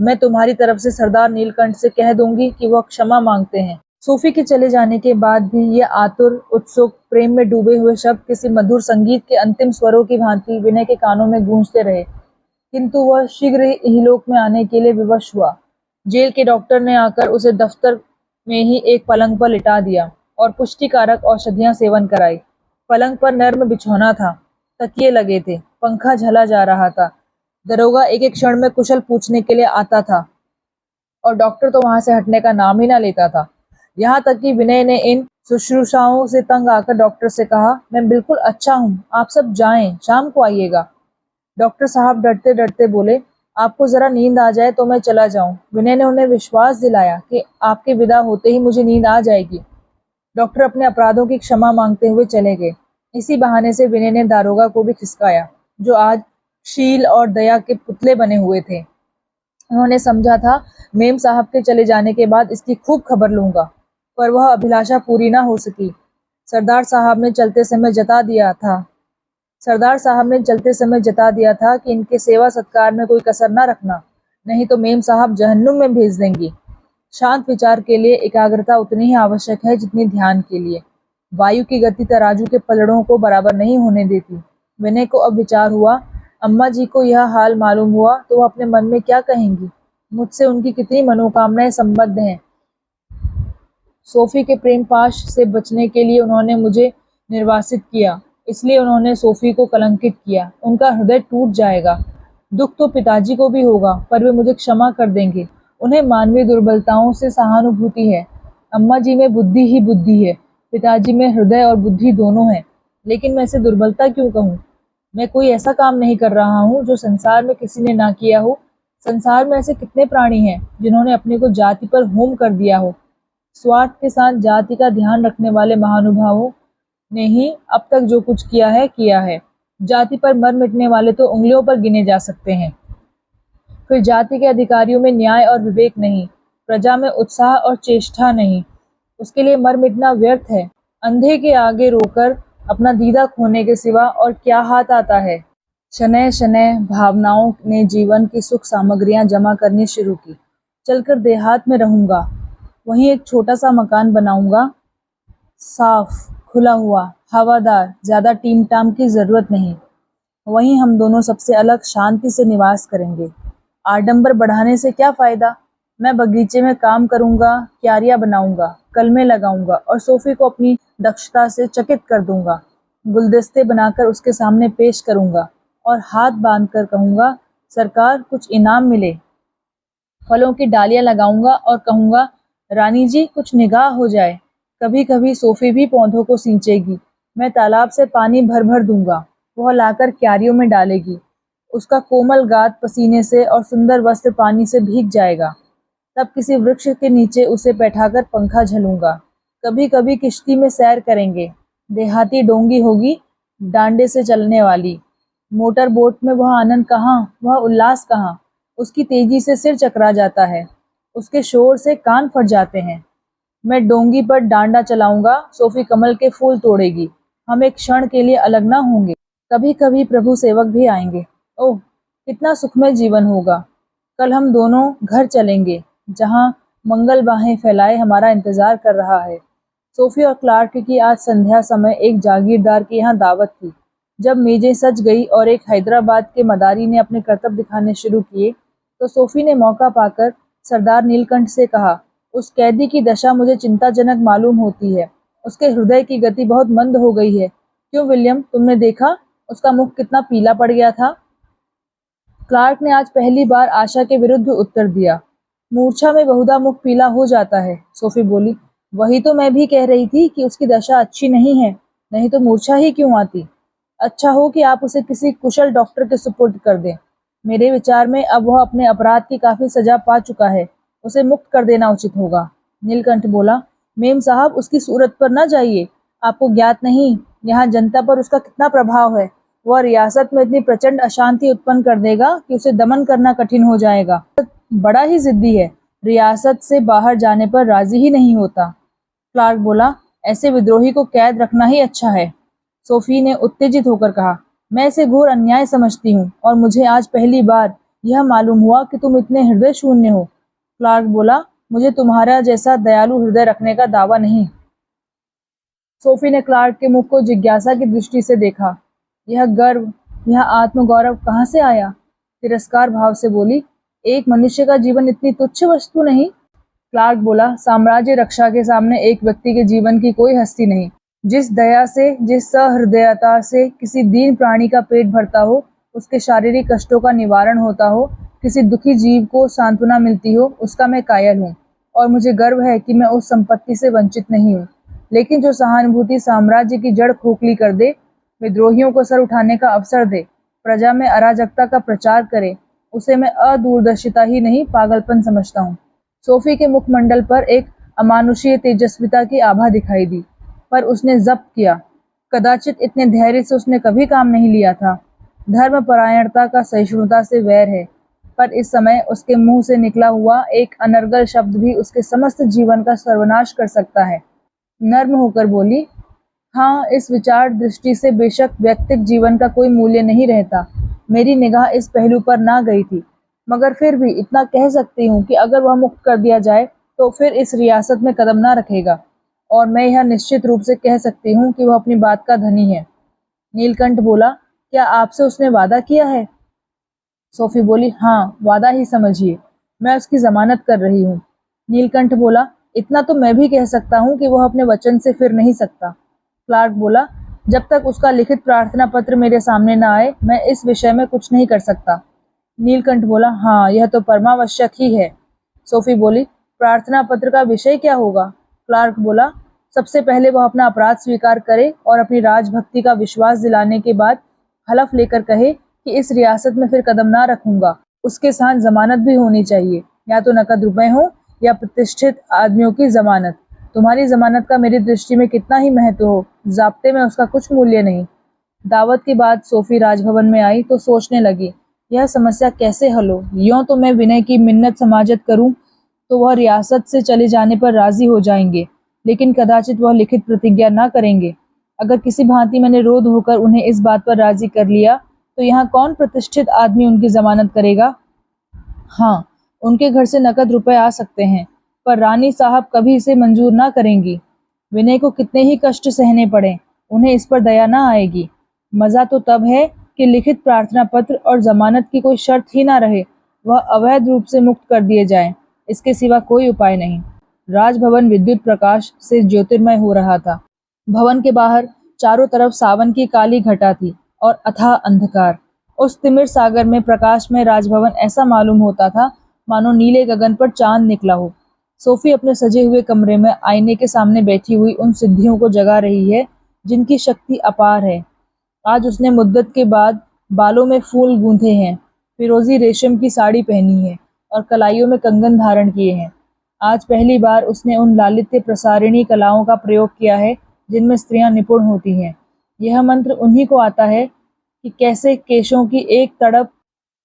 मैं तुम्हारी तरफ से सरदार नीलकंठ से कह दूंगी कि वह क्षमा मांगते हैं। सोफी के चले जाने के बाद भी ये आतुर, उत्सुक, प्रेम में डूबे हुए शब्द किसी मधुर संगीत के अंतिम स्वरों की भांति विनय के कानों में गूंजते रहे, किंतु वह शीघ्र ही इहलोक में आने के लिए विवश हुआ। जेल के डॉक्टर ने आकर उसे दफ्तर में ही एक पलंग पर लिटा दिया और पुष्टिकारक औषधियां सेवन कराई। पलंग पर नर्म बिछौना था, तकिए लगे थे, पंखा झला जा रहा था। दरोगा एक एक क्षण में कुशल पूछने के लिए आता था और डॉक्टर तो वहां से हटने का नाम ही ना लेता था। यहाँ तक कि विनय ने इन शुश्रूषाओं से तंग आकर डॉक्टर से कहा, मैं बिल्कुल अच्छा हूँ, आप सब जाएं, शाम को आइएगा। डॉक्टर साहब डरते डरते बोले, आपको जरा नींद आ जाए तो मैं चला जाऊं। विनय ने उन्हें विश्वास दिलाया कि आपके विदा होते ही मुझे नींद आ जाएगी। डॉक्टर अपने अपराधों की क्षमा मांगते हुए चले गए। इसी बहाने से विनय ने दारोगा को भी खिसकाया, जो आज शील और दया के पुतले बने हुए थे। उन्होंने समझा था, मेम साहब के चले जाने के बाद इसकी खूब खबर लूंगा, पर वह अभिलाषा पूरी ना हो सकी। सरदार साहब ने चलते समय जता दिया था कि इनके सेवा सत्कार में कोई कसर ना रखना, नहीं तो मेम साहब जहन्नुम में भेज देंगी। शांत विचार के लिए एकाग्रता उतनी ही आवश्यक है जितनी ध्यान के लिए। वायु की गति तराजू के पलड़ों को बराबर नहीं होने देती। विनय को अब विचार हुआ, अम्मा जी को यह हाल मालूम हुआ तो वह अपने मन में क्या कहेंगी। मुझसे उनकी कितनी मनोकामनाएं संबद्ध हैं। सोफी के प्रेम पाश से बचने के लिए उन्होंने मुझे निर्वासित किया, इसलिए उन्होंने सोफी को कलंकित किया। उनका हृदय टूट जाएगा। दुख तो पिताजी को भी होगा, पर वे मुझे क्षमा कर देंगे। उन्हें मानवीय दुर्बलताओं से सहानुभूति है। अम्मा जी में बुद्धि ही बुद्धि है, पिताजी में हृदय और बुद्धि दोनों है। लेकिन मैं इसे दुर्बलता क्यों कहूँ? मैं कोई ऐसा काम नहीं कर रहा हूँ जो संसार में किसी ने ना किया हो। संसार में ऐसे कितने प्राणी हैं जिन्होंने अपने को जाति पर होम कर दिया हो। स्वार्थ के साथ जाति का ध्यान रखने वाले महानुभावों ने ही अब तक जो कुछ किया है। जाति पर मर मिटने वाले तो उंगलियों पर गिने जा सकते हैं। फिर जाति के अधिकारियों में न्याय और विवेक नहीं, प्रजा में उत्साह और चेष्टा नहीं। उसके लिए मर मिटना व्यर्थ है। अंधे के आगे रोकर अपना दीदा खोने के सिवा और क्या हाथ आता है। शनैः शनैः भावनाओं ने जीवन की सुख सामग्रियां जमा करनी शुरू की। चलकर देहात में रहूंगा, वहीं एक छोटा सा मकान बनाऊंगा, साफ, खुला हुआ, हवादार, ज्यादा टीम टाम की जरूरत नहीं। वहीं हम दोनों सबसे अलग शांति से निवास करेंगे। आडंबर बढ़ाने से क्या फायदा? मैं बगीचे में काम करूंगा, क्यारियां बनाऊंगा, कलमे लगाऊंगा और सोफी को अपनी दक्षता से चकित कर दूंगा। गुलदस्ते बनाकर उसके सामने पेश करूंगा और हाथ बांधकर कहूंगा, सरकार कुछ इनाम मिले। फलों की डालियां लगाऊंगा और कहूंगा, रानी जी कुछ निगाह हो जाए। कभी कभी सोफी भी पौधों को सींचेगी। मैं तालाब से पानी भर भर दूंगा, वह लाकर क्यारियों में डालेगी। उसका कोमल गात पसीने से और सुंदर वस्त्र पानी से भीग जाएगा। तब किसी वृक्ष के नीचे उसे बैठाकर पंखा झलूंगा। कभी कभी किश्ती में सैर करेंगे। देहाती डोंगी होगी, डांडे से चलने वाली। मोटर बोट में वह आनंद कहाँ, वह उल्लास कहाँ। उसकी तेजी से सिर चकरा जाता है, उसके शोर से कान फट जाते हैं। मैं डोंगी पर डांडा चलाऊंगा, सोफी कमल के फूल तोड़ेगी। हम एक क्षण के लिए अलग ना होंगे। कभी कभी प्रभु सेवक भी आएंगे। ओह, कितना सुखमय जीवन होगा। कल हम दोनों घर चलेंगे, जहां मंगल बाहें फैलाए हमारा इंतजार कर रहा है। सोफी और क्लार्क की आज संध्या समय एक जागीरदार की यहाँ दावत थी। जब मेजें सज गई और एक हैदराबाद के मदारी ने अपने करतब दिखाने शुरू किए, तो सोफी ने मौका पाकर सरदार नीलकंठ से कहा, उस कैदी की दशा मुझे चिंताजनक मालूम होती है। उसके हृदय की गति बहुत मंद हो गई है। क्यों विलियम, तुमने देखा उसका मुख कितना पीला पड़ गया था? क्लार्क ने आज पहली बार आशा के विरुद्ध उत्तर दिया। मूर्छा में बहुधा मुख पीला हो जाता है, सोफी बोली। वही तो मैं भी कह रही थी कि उसकी दशा अच्छी नहीं है, नहीं तो मूर्छा ही क्यों आती। अच्छा हो कि आप उसे किसी कुशल डॉक्टर के सुपुर्द कर दें। मेरे विचार में अब वह अपने अपराध की काफी सजा पा चुका है, उसे मुक्त कर देना उचित होगा। नीलकंठ बोला, मेम साहब उसकी सूरत पर न जाइए। आपको ज्ञात नहीं यहाँ जनता पर उसका कितना प्रभाव है। वह रियासत में इतनी प्रचंड अशांति उत्पन्न कर देगा कि उसे दमन करना कठिन हो जाएगा। बड़ा ही जिद्दी है, रियासत से बाहर जाने पर राजी ही नहीं होता। क्लार्क बोला, ऐसे विद्रोही को कैद रखना ही अच्छा है। सोफी ने उत्तेजित होकर कहा, मैं इसे घोर अन्याय समझती हूँ और मुझे आज पहली बार यह मालूम हुआ कि तुम इतने हृदय शून्य हो। क्लार्क बोला, मुझे तुम्हारा जैसा दयालु हृदय रखने का दावा नहीं। सोफी ने क्लार्क के मुख को जिज्ञासा की दृष्टि से देखा। यह गर्व, यह आत्मगौरव कहाँ से आया? तिरस्कार भाव से बोली, एक मनुष्य का जीवन इतनी तुच्छ वस्तु नहीं। क्लार्क बोला, साम्राज्य रक्षा के सामने एक व्यक्ति के जीवन की कोई हस्ती नहीं। जिस दया से, जिस सहृदयता से किसी दीन प्राणी का पेट भरता हो, उसके शारीरिक कष्टों का निवारण होता हो, किसी दुखी जीव को सांत्वना मिलती हो, उसका मैं कायल हूँ और मुझे गर्व है कि मैं उस संपत्ति से वंचित नहीं हूँ। लेकिन जो सहानुभूति साम्राज्य की जड़ खोखली कर दे, विद्रोहियों को सर उठाने का अवसर दे, प्रजा में अराजकता का प्रचार करे, उसे मैं अदूरदर्शिता ही नहीं पागलपन समझता हूँ। सोफी के मुखमंडल पर एक अमानुषीय तेजस्विता की आभा दिखाई दी, पर उसने जब्त किया। कदाचित इतने धैर्य से उसने कभी काम नहीं लिया था। धर्मपरायणता का सहिष्णुता से वैर है, पर इस समय उसके मुंह से निकला हुआ एक अनर्गल शब्द भी उसके समस्त जीवन का सर्वनाश कर सकता है। नर्म होकर बोली, हाँ, इस विचार दृष्टि से बेशक व्यक्तिक जीवन का कोई मूल्य नहीं रहता। मेरी निगाह इस पहलू पर ना गई थी, मगर फिर भी इतना कह सकती हूँ कि अगर वह मुक्त कर दिया जाए तो फिर इस रियासत में कदम ना रखेगा, और मैं यह निश्चित रूप से कह सकती हूँ कि वह अपनी बात का धनी है। नीलकंठ बोला, क्या आपसे उसने वादा किया है? सोफी बोली, हाँ, वादा ही समझिए, मैं उसकी जमानत कर रही हूँ। नीलकंठ बोला, इतना तो मैं भी कह सकता हूँ कि वह अपने वचन से फिर नहीं सकता। क्लार्क बोला, जब तक उसका लिखित प्रार्थना पत्र मेरे सामने न आए, मैं इस विषय में कुछ नहीं कर सकता। नीलकंठ बोला, हाँ, यह तो परमावश्यक ही है। सोफी बोली, प्रार्थना पत्र का विषय क्या होगा? क्लार्क बोला, सबसे पहले वह अपना अपराध स्वीकार करे और अपनी राजभक्ति का विश्वास दिलाने के बाद हलफ लेकर कहे कि इस रियासत में फिर कदम ना रखूंगा। उसके साथ जमानत भी होनी चाहिए, या तो नकद रुपए हो या प्रतिष्ठित आदमियों की जमानत। तुम्हारी जमानत का मेरी दृष्टि में कितना ही महत्व हो, ज़ाब्ते में उसका कुछ मूल्य नहीं। दावत के बाद सोफी राजभवन में आई तो सोचने लगी, यह समस्या कैसे हल हो। यों तो मैं विनय की मिन्नत समाजत करूं तो वह रियासत से चले जाने पर राजी हो जाएंगे, लेकिन कदाचित वह लिखित प्रतिज्ञा ना करेंगे। अगर किसी भांति मैंने रोध होकर उन्हें इस बात पर राजी कर लिया तो यहाँ कौन प्रतिष्ठित आदमी उनकी जमानत करेगा? हाँ, उनके घर से नकद रुपए आ सकते हैं, पर रानी साहब कभी इसे मंजूर ना करेंगी। विनय को कितने ही कष्ट सहने पड़े, उन्हें इस पर दया ना आएगी। मजा तो तब है कि लिखित प्रार्थना पत्र और जमानत की कोई शर्त ही ना रहे, वह अवैध रूप से मुक्त कर दिए जाएं। इसके सिवा कोई उपाय नहीं। राजभवन विद्युत प्रकाश से ज्योतिर्मय हो रहा था। भवन के बाहर चारों तरफ सावन की काली घटा थी और अथाह अंधकार। उस तिमिर सागर में प्रकाश में राजभवन ऐसा मालूम होता था मानो नीले गगन पर चांद निकला हो। सोफी अपने सजे हुए कमरे में आईने के सामने बैठी हुई उन सिद्धियों को जगा रही है जिनकी शक्ति अपार है। आज उसने मुद्दत के बाद बालों में फूल गूंथे हैं, फिरोजी रेशम की साड़ी पहनी है और कलाइयों में कंगन धारण किए हैं। आज पहली बार उसने उन लालित्य प्रसारिणी कलाओं का प्रयोग किया है जिनमें स्त्रियां निपुण होती हैं। यह मंत्र उन्हीं को आता है कि कैसे केशों की एक तड़प,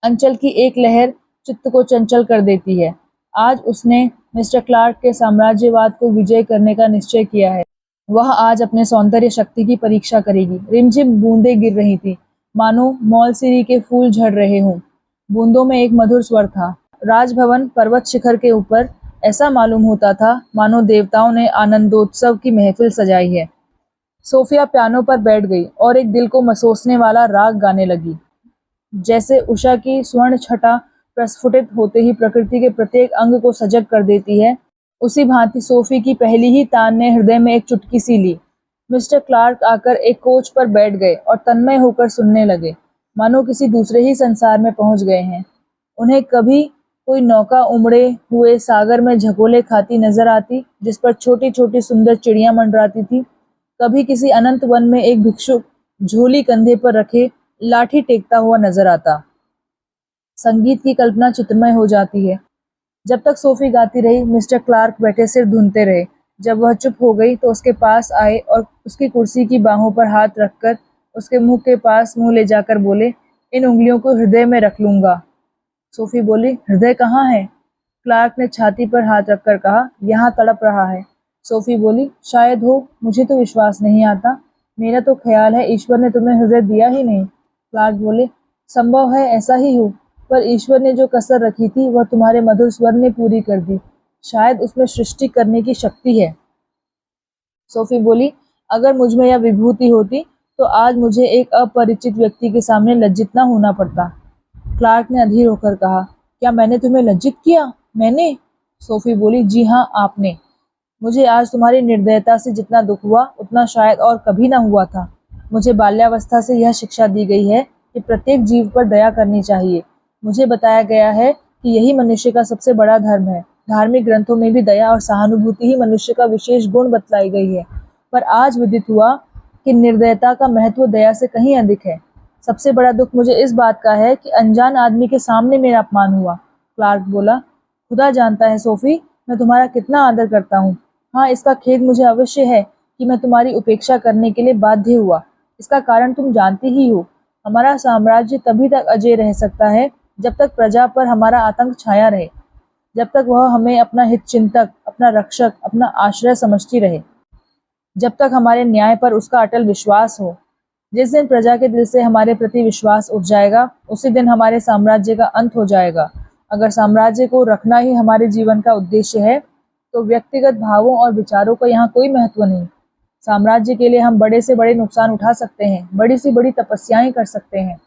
अंचल की एक लहर चित्त को चंचल कर देती है। आज उसने मिस्टर क्लार्क के साम्राज्यवाद को विजय करने का निश्चय किया है। वह आज अपने सौंदर्य शक्ति की परीक्षा करेगी। रिमझिम बूंदें गिर रही थी, मानो मौलसिरी के फूल झड़ रहे हों। बूंदों में एक मधुर स्वर था। राजभवन पर्वत शिखर के ऊपर ऐसा मालूम होता था मानो देवताओं ने आनंदोत्सव की महफिल सजाई है। सोफिया पियानो पर बैठ गई और एक दिल को मसोसने वाला राग गाने लगी। जैसे उषा की स्वर्ण छटा प्रस्फुटित होते ही प्रकृति के प्रत्येक अंग को सजग कर देती है, उसी भांति सोफी की पहली ही तान ने हृदय में एक चुटकी सी ली। मिस्टर क्लार्क आकर एक कोच पर बैठ गए और तन्मय होकर सुनने लगे, मानो किसी दूसरे ही संसार में पहुंच गए हैं। उन्हें कभी कोई नौका उमड़े हुए सागर में झकोले खाती नजर आती जिस पर छोटी छोटी सुंदर चिड़ियां मंडराती थी। कभी किसी अनंत वन में एक भिक्षुक झोली कंधे पर रखे लाठी टेकता हुआ नजर आता। संगीत की कल्पना चित्रमय हो जाती है। जब तक सोफी गाती रही, मिस्टर क्लार्क बैठे सिर धुनते रहे। जब वह चुप हो गई तो उसके पास आए और उसकी कुर्सी की बाहों पर हाथ रखकर उसके मुंह के पास मुंह ले जाकर बोले, इन उंगलियों को हृदय में रख लूंगा। सोफी बोली, हृदय कहाँ है? क्लार्क ने छाती पर हाथ रखकर कहा, यहाँ तड़प रहा है। सोफी बोली, शायद हो, मुझे तो विश्वास नहीं आता। मेरा तो ख्याल है ईश्वर ने तुम्हें हृदय दिया ही नहीं। क्लार्क बोले, संभव है ऐसा ही हो, पर ईश्वर ने जो कसर रखी थी वह तुम्हारे मधुर स्वर ने पूरी कर दी। शायद उसमें सृष्टि करने की शक्ति है। सोफी बोली, अगर मुझ में यह विभूति होती तो आज मुझे एक अपरिचित व्यक्ति के सामने लज्जित न होना पड़ता। क्लार्क ने अधीर होकर कहा, क्या मैंने तुम्हें लज्जित किया? मैंने? सोफी बोली, जी हाँ, आपने। मुझे आज तुम्हारी निर्दयता से जितना दुख हुआ उतना शायद और कभी ना हुआ था। मुझे बाल्यावस्था से यह शिक्षा दी गई है कि प्रत्येक जीव पर दया करनी चाहिए। मुझे बताया गया है कि यही मनुष्य का सबसे बड़ा धर्म है। धार्मिक ग्रंथों में भी दया और सहानुभूति ही मनुष्य का विशेष गुण बतलाई गई है, पर आज विदित हुआ कि निर्दयता का महत्व दया से कहीं अधिक है। सबसे बड़ा दुख मुझे इस बात का है कि अनजान आदमी के सामने मेरा अपमान हुआ। क्लार्क बोला, खुदा जानता है सोफी, मैं तुम्हारा कितना आदर करता हूँ। हाँ, इसका खेद मुझे अवश्य है कि मैं तुम्हारी उपेक्षा करने के लिए बाध्य हुआ। इसका कारण तुम जानती ही हो। हमारा साम्राज्य तभी तक अजय रह सकता है जब तक प्रजा पर हमारा आतंक छाया रहे, जब तक वह हमें अपना हित चिंतक, अपना रक्षक, अपना आश्रय समझती रहे, जब तक हमारे न्याय पर उसका अटल विश्वास हो। जिस दिन प्रजा के दिल से हमारे प्रति विश्वास उठ जाएगा, उसी दिन हमारे साम्राज्य का अंत हो जाएगा। अगर साम्राज्य को रखना ही हमारे जीवन का उद्देश्य है, तो व्यक्तिगत भावों और विचारों का यहाँ कोई महत्व नहीं। साम्राज्य के लिए हम बड़े से बड़े नुकसान उठा सकते हैं, बड़ी से बड़ी तपस्याएं कर सकते हैं।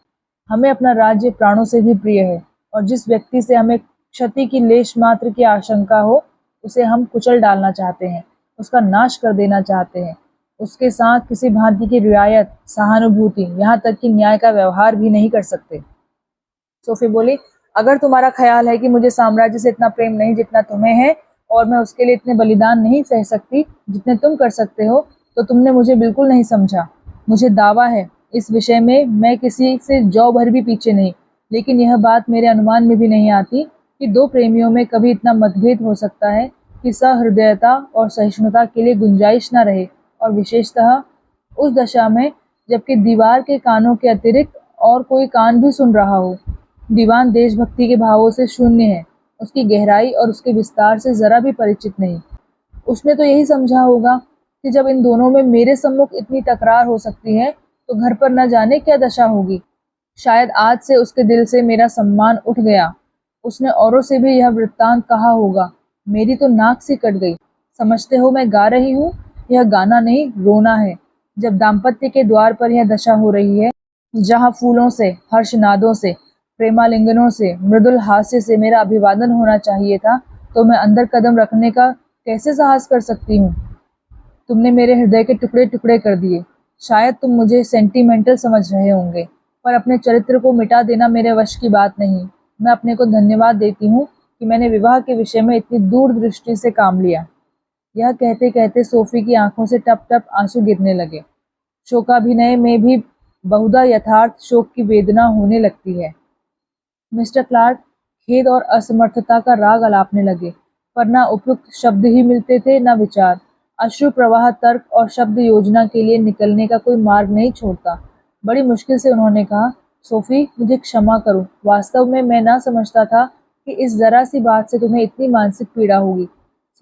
हमें अपना राज्य प्राणों से भी प्रिय है, और जिस व्यक्ति से हमें क्षति की लेश मात्र की आशंका हो, उसे हम कुचल डालना चाहते हैं, उसका नाश कर देना चाहते हैं। उसके साथ किसी भांति की रियायत, सहानुभूति, यहाँ तक कि न्याय का व्यवहार भी नहीं कर सकते। सोफी बोली, अगर तुम्हारा ख्याल है कि मुझे साम्राज्य से इतना प्रेम नहीं जितना तुम्हें है, और मैं उसके लिए इतने बलिदान नहीं सह सकती जितने तुम कर सकते हो, तो तुमने मुझे बिल्कुल नहीं समझा। मुझे दावा है इस विषय में मैं किसी से जौ भर भी पीछे नहीं, लेकिन यह बात मेरे अनुमान में भी नहीं आती कि दो प्रेमियों में कभी इतना मतभेद हो सकता है कि सहृदयता और सहिष्णुता के लिए गुंजाइश न रहे, और विशेषतः उस दशा में जबकि दीवार के कानों के अतिरिक्त और कोई कान भी सुन रहा हो। दीवान देशभक्ति के भावों से शून्य है, उसकी गहराई और उसके विस्तार से जरा भी परिचित नहीं। उसने तो यही समझा होगा कि जब इन दोनों में मेरे सम्मुख इतनी तकरार हो सकती है, तो घर पर न जाने क्या दशा होगी। शायद आज से उसके दिल से मेरा सम्मान उठ गया। उसने औरों से भी यह वृत्तांत कहा होगा। मेरी तो नाक सी कट गई। समझते हो मैं गा रही हूँ? यह गाना नहीं, रोना है। जब दाम्पत्य के द्वार पर यह दशा हो रही है, जहाँ फूलों से, हर्षनादों से, प्रेमालिंगनों से, मृदुल हास्य से मेरा अभिवादन होना चाहिए था, तो मैं अंदर कदम रखने का कैसे साहस कर सकती हूँ। तुमने मेरे हृदय के टुकड़े टुकड़े कर दिए। शायद तुम मुझे सेंटिमेंटल समझ रहे होंगे, पर अपने चरित्र को मिटा देना मेरे वश की बात नहीं। मैं अपने को धन्यवाद देती हूँ कि मैंने विवाह के विषय में इतनी दूरदृष्टि से काम लिया। यह कहते कहते सोफी की आंखों से टप टप आंसू गिरने लगे। शोकाभिनय में भी बहुधा यथार्थ शोक की वेदना होने लगती है। मिस्टर क्लार्क खेद और असमर्थता का राग अलापने लगे, पर न उपयुक्त शब्द ही मिलते थे न विचार। अश्रु प्रवाह तर्क और शब्द योजना के लिए निकलने का कोई मार्ग नहीं छोड़ता। बड़ी मुश्किल से उन्होंने कहा, सोफी, मुझे क्षमा करो। वास्तव में मैं ना समझता था कि इस जरा सी बात से तुम्हें इतनी मानसिक पीड़ा होगी।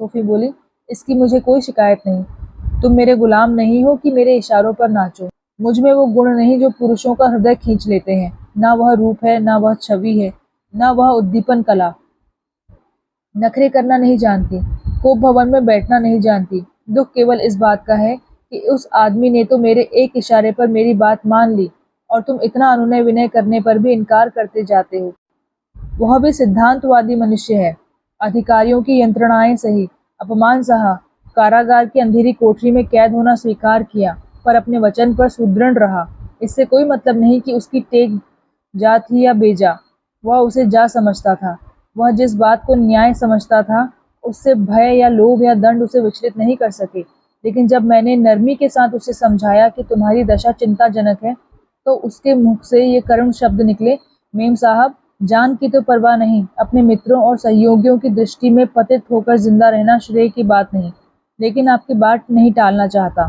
सोफी बोली, इसकी मुझे कोई शिकायत नहीं। तुम मेरे गुलाम नहीं हो कि मेरे इशारों पर नाचो। मुझ में वो गुण नहीं जो पुरुषों का हृदय खींच लेते हैं। ना वह रूप है, ना वह छवि है, ना वह उद्दीपन कला। नखरे करना नहीं जानती, कोप भवन में बैठना नहीं जानती। दुख केवल इस बात का है कि उस आदमी ने तो मेरे एक इशारे पर मेरी बात मान ली, और तुम इतना अनुनय विनय करने पर भी इनकार करते जाते हो। वह भी सिद्धांतवादी मनुष्य है। अधिकारियों की यंत्रणाएं सही, अपमान सहा, कारागार की अंधेरी कोठरी में कैद होना स्वीकार किया, पर अपने वचन पर सुदृढ़ रहा। इससे कोई मतलब नहीं कि उसकी टेक जा थी या बेजा। वह उसे जा समझता था। वह जिस बात को न्याय समझता था, उससे भय या लोभ या दंड उसे विचलित नहीं कर सके। लेकिन जब मैंने नरमी के साथ उसे समझाया कि तुम्हारी दशा चिंताजनक है, तो उसके मुख से ये करुण शब्द निकले, मेम साहब, जान की तो परवाह नहीं, अपने मित्रों और सहयोगियों की दृष्टि में पतित होकर जिंदा रहना श्रेय की बात नहीं, लेकिन आपकी बात नहीं टालना चाहता।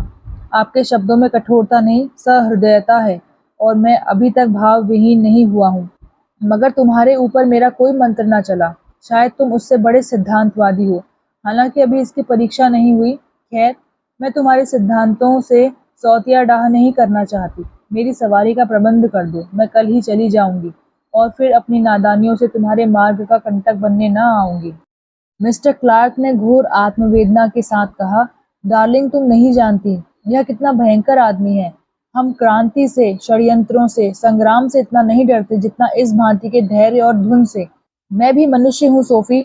आपके शब्दों में कठोरता नहीं, सहृदयता है, और मैं अभी तक भाव विहीन नहीं हुआ हूँ। मगर तुम्हारे ऊपर मेरा कोई मंत्र ना चला। शायद तुम उससे बड़े सिद्धांतवादी हो, हालांकि अभी इसकी परीक्षा नहीं हुई। खैर, मैं तुम्हारे सिद्धांतों से सौतिया डाह नहीं करना चाहती। मेरी सवारी का प्रबंध कर दो, मैं कल ही चली जाऊंगी, और फिर अपनी नादानियों से तुम्हारे मार्ग का कंटक बनने न आऊंगी। मिस्टर क्लार्क ने घोर आत्मवेदना के साथ कहा, डार्लिंग, तुम नहीं जानती यह कितना भयंकर आदमी है। हम क्रांति से, षड्यंत्रों से, संग्राम से इतना नहीं डरते जितना इस भांति के धैर्य और धुन से। मैं भी मनुष्य हूँ सोफी,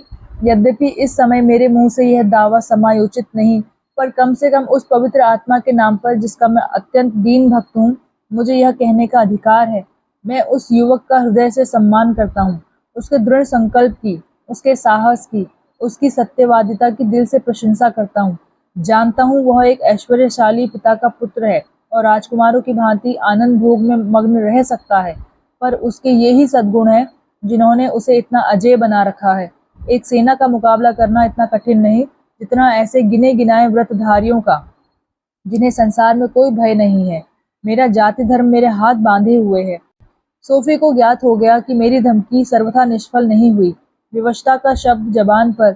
यद्यपि इस समय मेरे मुंह से यह दावा समायोचित नहीं, पर कम से कम उस पवित्र आत्मा के नाम पर जिसका मैं अत्यंत दीन भक्त हूँ, मुझे यह कहने का अधिकार है। मैं उस युवक का हृदय से सम्मान करता हूँ, उसके दृढ़ संकल्प की, उसके साहस की, उसकी सत्यवादिता की दिल से प्रशंसा करता हूँ। जानता हूँ वह एक ऐश्वर्यशाली पिता का पुत्र है और राजकुमारों की भांति आनंद भोग में मग्न रह सकता है, पर उसके ये ही सद्गुण हैं जिन्होंने उसे इतना अजेय बना रखा है। एक सेना का मुकाबला करना इतना कठिन नहीं जितना ऐसे गिने गिनाए व्रतधारियों का, जिन्हें संसार में कोई भय नहीं है। मेरा जाति धर्म मेरे हाथ बांधे हुए है। सोफी को ज्ञात हो गया कि मेरी धमकी सर्वथा निष्फल नहीं हुई। विवशता का शब्द जबान पर,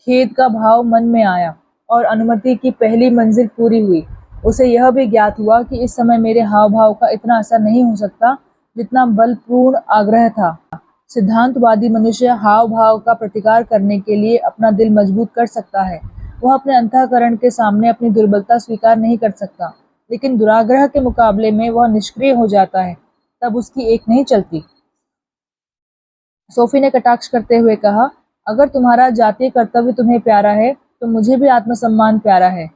खेद का भाव मन में आया, और अनुमति की पहली मंजिल पूरी हुई। उसे यह भी ज्ञात हुआ कि इस समय मेरे हाव भाव का इतना असर नहीं हो सकता जितना बलपूर्ण आग्रह था। सिद्धांतवादी मनुष्य हाव भाव का प्रतिकार करने के लिए अपना दिल मजबूत कर सकता है। वह अपने अंतःकरण के सामने अपनी दुर्बलता स्वीकार नहीं कर सकता, लेकिन दुराग्रह के मुकाबले में वह निष्क्रिय हो जाता है। तब उसकी एक नहीं चलती। सोफी ने कटाक्ष करते हुए कहा, अगर तुम्हारा जातीय कर्तव्य तुम्हें प्यारा है तो मुझे भी आत्मसम्मान प्यारा है।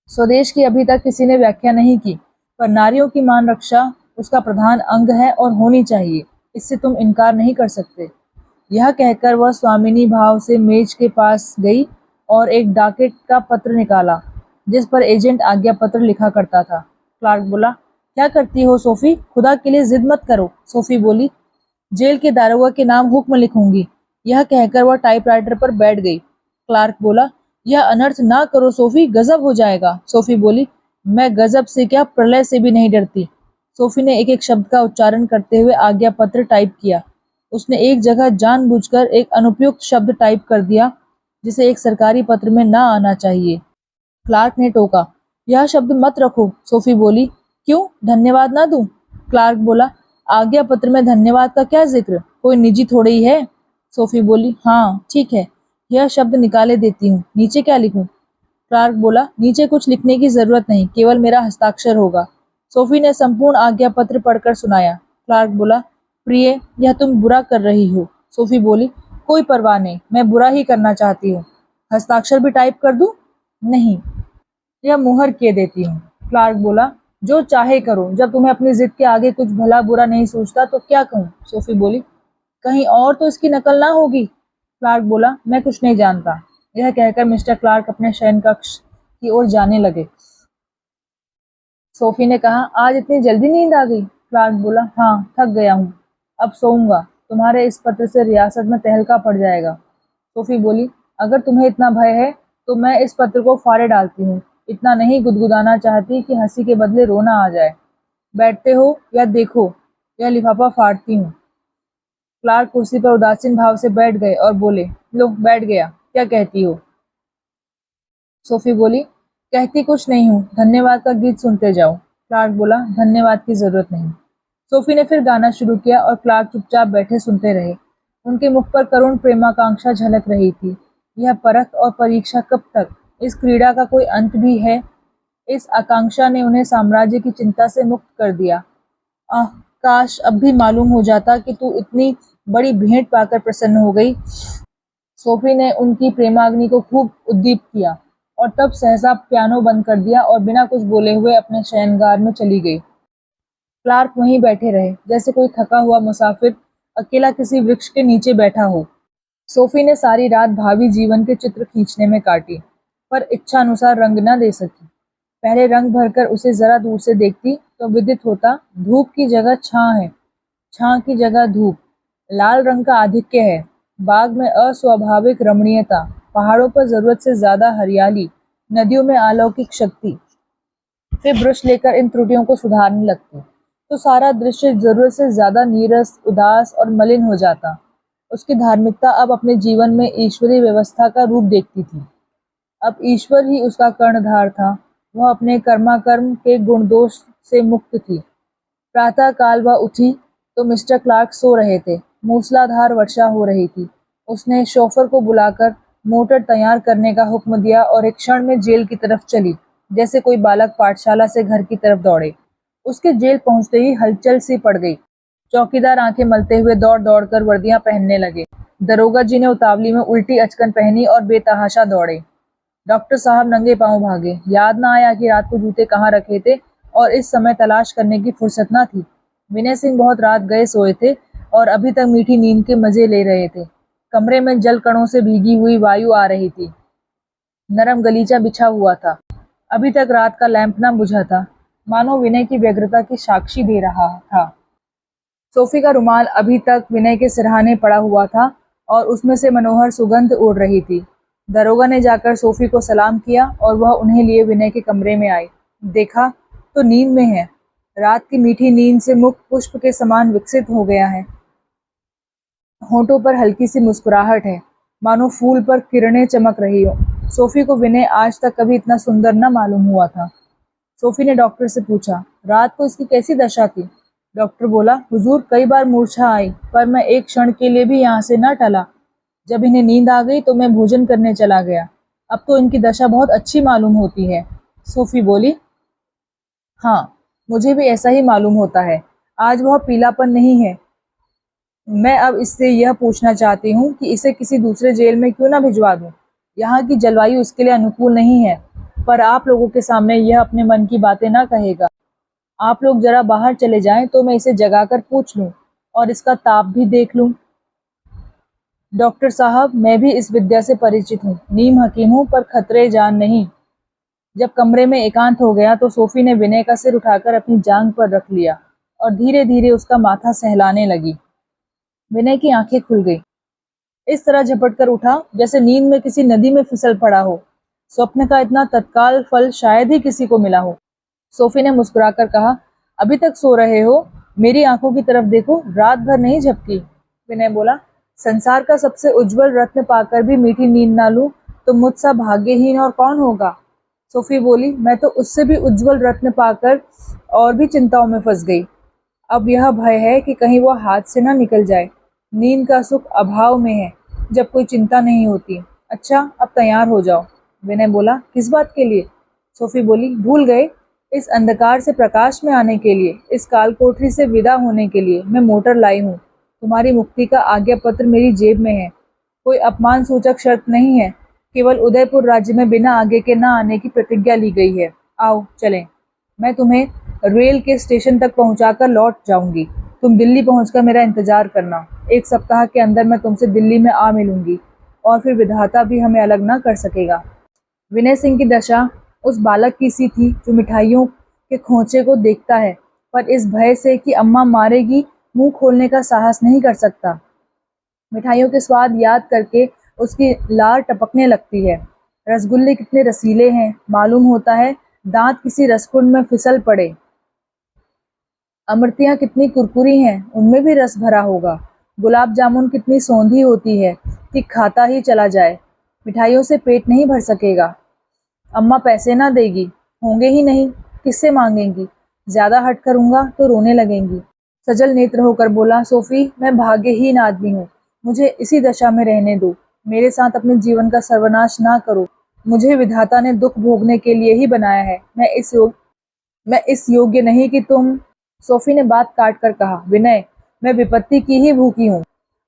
स्वदेश की अभी तक किसी ने व्याख्या नहीं की, पर नारियों की मान रक्षा उसका प्रधान अंग है और होनी चाहिए। इससे तुम इनकार नहीं कर सकते। यह कहकर वह स्वामिनी भाव से मेज के पास गई और एक डाकेट का पत्र निकाला, जिस पर एजेंट आज्ञा पत्र लिखा करता था। क्लार्क बोला, क्या करती हो सोफी, खुदा के लिए जिद मत करो। सोफी बोली, जेल के दारोगा के नाम हुक्म लिखूंगी। यह कहकर वह टाइपराइटर पर बैठ गई। क्लार्क बोला, यह अनर्थ ना करो सोफी, गजब हो जाएगा। सोफी बोली, मैं गजब से क्या, प्रलय से भी नहीं डरती। सोफी ने एक एक शब्द का उच्चारण करते हुए आज्ञा पत्र टाइप किया। उसने एक जगह जानबूझकर एक अनुपयुक्त शब्द टाइप कर दिया, जिसे एक सरकारी पत्र में ना आना चाहिए। क्लार्क ने टोका, यह शब्द मत रखो। सोफी बोली, क्यों, धन्यवाद ना दूं? क्लार्क बोला, आज्ञा पत्र में धन्यवाद का क्या जिक्र, कोई निजी थोड़ी ही है। सोफी बोली, हाँ ठीक है, यह शब्द निकाले देती हूँ, नीचे क्या लिखूं? क्लार्क बोला, नीचे कुछ लिखने की जरूरत नहीं, केवल मेरा हस्ताक्षर होगा। सोफी ने संपूर्ण आज्ञा पत्र पढ़कर सुनाया। क्लार्क बोला, प्रिय, यह तुम बुरा कर रही हो। सोफी बोली, कोई परवाह नहीं, मैं बुरा ही करना चाहती हूँ। हस्ताक्षर भी टाइप कर दूं? नहीं, यह मुहर किए देती हूँ। क्लार्क बोला, जो चाहे करो, जब तुम्हें अपनी जिद के आगे कुछ भला बुरा नहीं सोचता तो क्या कहूँ? सोफी बोली, कहीं और तो इसकी नकल ना होगी? क्लार्क बोला, मैं कुछ नहीं जानता। यह कहकर मिस्टर क्लार्क अपने शयन कक्ष की ओर जाने लगे। सोफी ने कहा, आज इतनी जल्दी नींद आ गई? क्लार्क बोला, हाँ, थक गया हूँ, अब सोऊंगा। तुम्हारे इस पत्र से रियासत में तहलका पड़ जाएगा। सोफी बोली, अगर तुम्हें इतना भय है तो मैं इस पत्र को फाड़े डालती हूँ। इतना नहीं गुदगुदाना चाहती कि हंसी के बदले रोना आ जाए। बैठते हो या देखो, यह लिफाफा फाड़ती हूँ। क्लार्क कुर्सी पर उदासीन भाव से बैठ गए और बोले, लो बैठ गया, क्या कहती हो? सोफी बोली, कहती कुछ नहीं हूँ, धन्यवाद का गीत सुनते जाओ। क्लार्क बोला, धन्यवाद की जरूरत नहीं। सोफी ने फिर गाना शुरू किया और क्लार्क चुपचाप बैठे सुनते रहे। उनके मुख पर करुण प्रेमाकांक्षा झलक रही थी। यह परख और परीक्षा कब तक? इस क्रीड़ा का कोई अंत भी है? इस आकांक्षा ने उन्हें साम्राज्य की चिंता से मुक्त कर दिया। आह, काश अब भी मालूम हो जाता कि तू इतनी बड़ी भेंट पाकर प्रसन्न हो गई। सोफी ने उनकी प्रेमाग्नि को खूब उद्दीप्त किया और तब सहसा पियानो बंद कर दिया और बिना कुछ बोले हुए अपने शयनगार में चली गई। क्लार्क वहीं बैठे रहे, जैसे कोई थका हुआ मुसाफिर अकेला किसी वृक्ष के नीचे बैठा हो। सोफी ने सारी रात भावी जीवन के चित्र खींचने में काटी, पर इच्छा अनुसार रंग न दे सकी। पहले रंग भरकर उसे जरा दूर से देखती तो विदित होता धूप की जगह छां है, छां की जगह धूप। लाल रंग का आधिक्य है, बाग में अस्वाभाविक रमणीयता, पहाड़ों पर जरूरत से ज्यादा हरियाली, नदियों में अलौकिक शक्ति। फिर ब्रश लेकर इन त्रुटियों को सुधारने लगती तो सारा दृश्य जरूरत से ज्यादा नीरस, उदास और मलिन हो जाता। उसकी धार्मिकता अब अपने जीवन में ईश्वरीय व्यवस्था का रूप देखती थी। अब ईश्वर ही उसका कर्णधार था। वह अपने कर्माकर्म के गुणदोष से मुक्त थी। प्रातः काल वह उठी तो मिस्टर क्लार्क सो रहे थे। मूसलाधार वर्षा हो रही थी। उसने शोफर को बुलाकर मोटर तैयार करने का हुक्म दिया और एक क्षण में जेल की तरफ चली, जैसे कोई बालक पाठशाला से घर की तरफ दौड़े। उसके जेल पहुंचते ही हलचल सी पड़ गई। चौकीदार आंखें मलते हुए दौड़ दौड़ कर वर्दियां पहनने लगे। दरोगा जी ने उतावली में उल्टी अचकन पहनी और बेतहाशा दौड़े। डॉक्टर साहब नंगे पांव भागे। याद न आया कि रात को जूते कहाँ रखे थे और इस समय तलाश करने की फुर्सत न थी। विनय सिंह बहुत रात गए सोए थे और अभी तक मीठी नींद के मजे ले रहे थे। कमरे में जल कणों से भीगी हुई वायु आ रही थी। नरम गलीचा बिछा हुआ था। अभी तक रात का लैंप न बुझा था, मानो विनय की व्यग्रता की साक्षी दे रहा था। सोफी का रुमाल अभी तक विनय के सिरहाने पड़ा हुआ था और उसमें से मनोहर सुगंध उड़ रही थी। दरोगा ने जाकर सोफी को सलाम किया और वह उन्हें लिए विनय के कमरे में आई। देखा तो नींद में है। रात की मीठी नींद से मुख पुष्प के समान विकसित हो गया है। होंठों पर हल्की सी मुस्कुराहट है, मानो फूल पर किरणें चमक रही हो। सोफी को विनय आज तक कभी इतना सुंदर न मालूम हुआ था। सोफी ने डॉक्टर से पूछा, रात को इसकी कैसी दशा थी? डॉक्टर बोला, हुजूर कई बार मूर्छा आई, पर मैं एक क्षण के लिए भी यहाँ से न टला। जब इन्हें नींद आ गई तो मैं भोजन करने चला गया। अब तो इनकी दशा बहुत अच्छी मालूम होती है। सोफी बोली, हाँ, मुझे भी ऐसा ही मालूम होता है। आज वह पीलापन नहीं है। मैं अब इससे यह पूछना चाहती हूँ कि इसे किसी दूसरे जेल में क्यों ना भिजवा दूँ। यहाँ की जलवायु इसके लिए अनुकूल नहीं है, पर आप लोगों के सामने यह अपने मन की बातें ना कहेगा। आप लोग जरा बाहर चले जाएं तो मैं इसे जगाकर पूछ लूँ और इसका ताप भी देख लूँ। डॉक्टर साहब, मैं भी इस विद्या से परिचित हूँ, नीम हकीम हूँ, पर खतरे जान नहीं। जब कमरे में एकांत हो गया तो सोफी ने विनय का सिर उठाकर अपनी जांघ पर रख लिया और धीरे धीरे उसका माथा सहलाने लगी। विनय की आंखें खुल गई। इस तरह झपट कर उठा जैसे नींद में किसी नदी में फिसल पड़ा हो। स्वप्न का इतना तत्काल फल शायद ही किसी को मिला हो। सोफी ने मुस्कुराकर कहा, अभी तक सो रहे हो? मेरी आंखों की तरफ देखो, रात भर नहीं झपकी। विनय बोला, संसार का सबसे उज्जवल रत्न पाकर भी मीठी नींद ना लूं तो मुझसा भाग्यहीन और कौन होगा। सोफी बोली, मैं तो उससे भी उज्जवल रत्न पाकर और भी चिंताओं में फंस गई। अब यह भय है कि कहीं वो हाथ से ना निकल जाए। नींद का सुख अभाव में है, जब कोई चिंता नहीं होती। अच्छा, अब तैयार हो जाओ। विनय बोला, किस बात के लिए? सोफी बोली, भूल गए? इस अंधकार से प्रकाश में आने के लिए, इस काल कोठरी से विदा होने के लिए मैं मोटर लाई हूँ। तुम्हारी मुक्ति का आज्ञा पत्र मेरी जेब में है। कोई अपमान सूचक शर्त नहीं है, केवल उदयपुर राज्य में बिना आगे के न आने की प्रतिज्ञा ली गई है। आओ चलें। मैं तुम्हें रेल के स्टेशन तक पहुंचाकर लौट जाऊंगी। तुम दिल्ली पहुंचकर मेरा इंतजार करना। 1 सप्ताह के अंदर मैं तुमसे दिल्ली में आ मिलूंगी और फिर विधाता भी हमें अलग न कर सकेगा। विनय सिंह की दशा उस बालक की सी थी जो मिठाइयों के खोंचे को देखता है पर इस भय से कि अम्मा मारेगी मुंह खोलने का साहस नहीं कर सकता। मिठाइयों के स्वाद याद करके उसकी लार टपकने लगती है। रसगुल्ले कितने रसीले हैं, मालूम होता है दांत किसी रसकुंड में फिसल पड़े। अमृतियाँ कितनी कुरकुरी हैं, उनमें भी रस भरा होगा। गुलाब जामुन कितनी सौंधी होती है कि खाता ही चला जाए। मिठाइयों से पेट नहीं भर सकेगा। अम्मा पैसे ना देगी, होंगे ही नहीं, किससे मांगेंगी? ज्यादा हट करूंगा तो रोने लगेंगी। सजल नेत्र होकर बोला, सोफी, मैं भाग्यहीन आदमी हूँ। मुझे इसी दशा में रहने दो। मेरे साथ अपने जीवन का सर्वनाश ना करो। मुझे विधाता ने दुख भोगने के लिए ही बनाया है। मैं इस योग्य नहीं कि तुम। सोफी ने बात काट कर कहा, विनय, मैं विपत्ति की ही भूखी हूँ।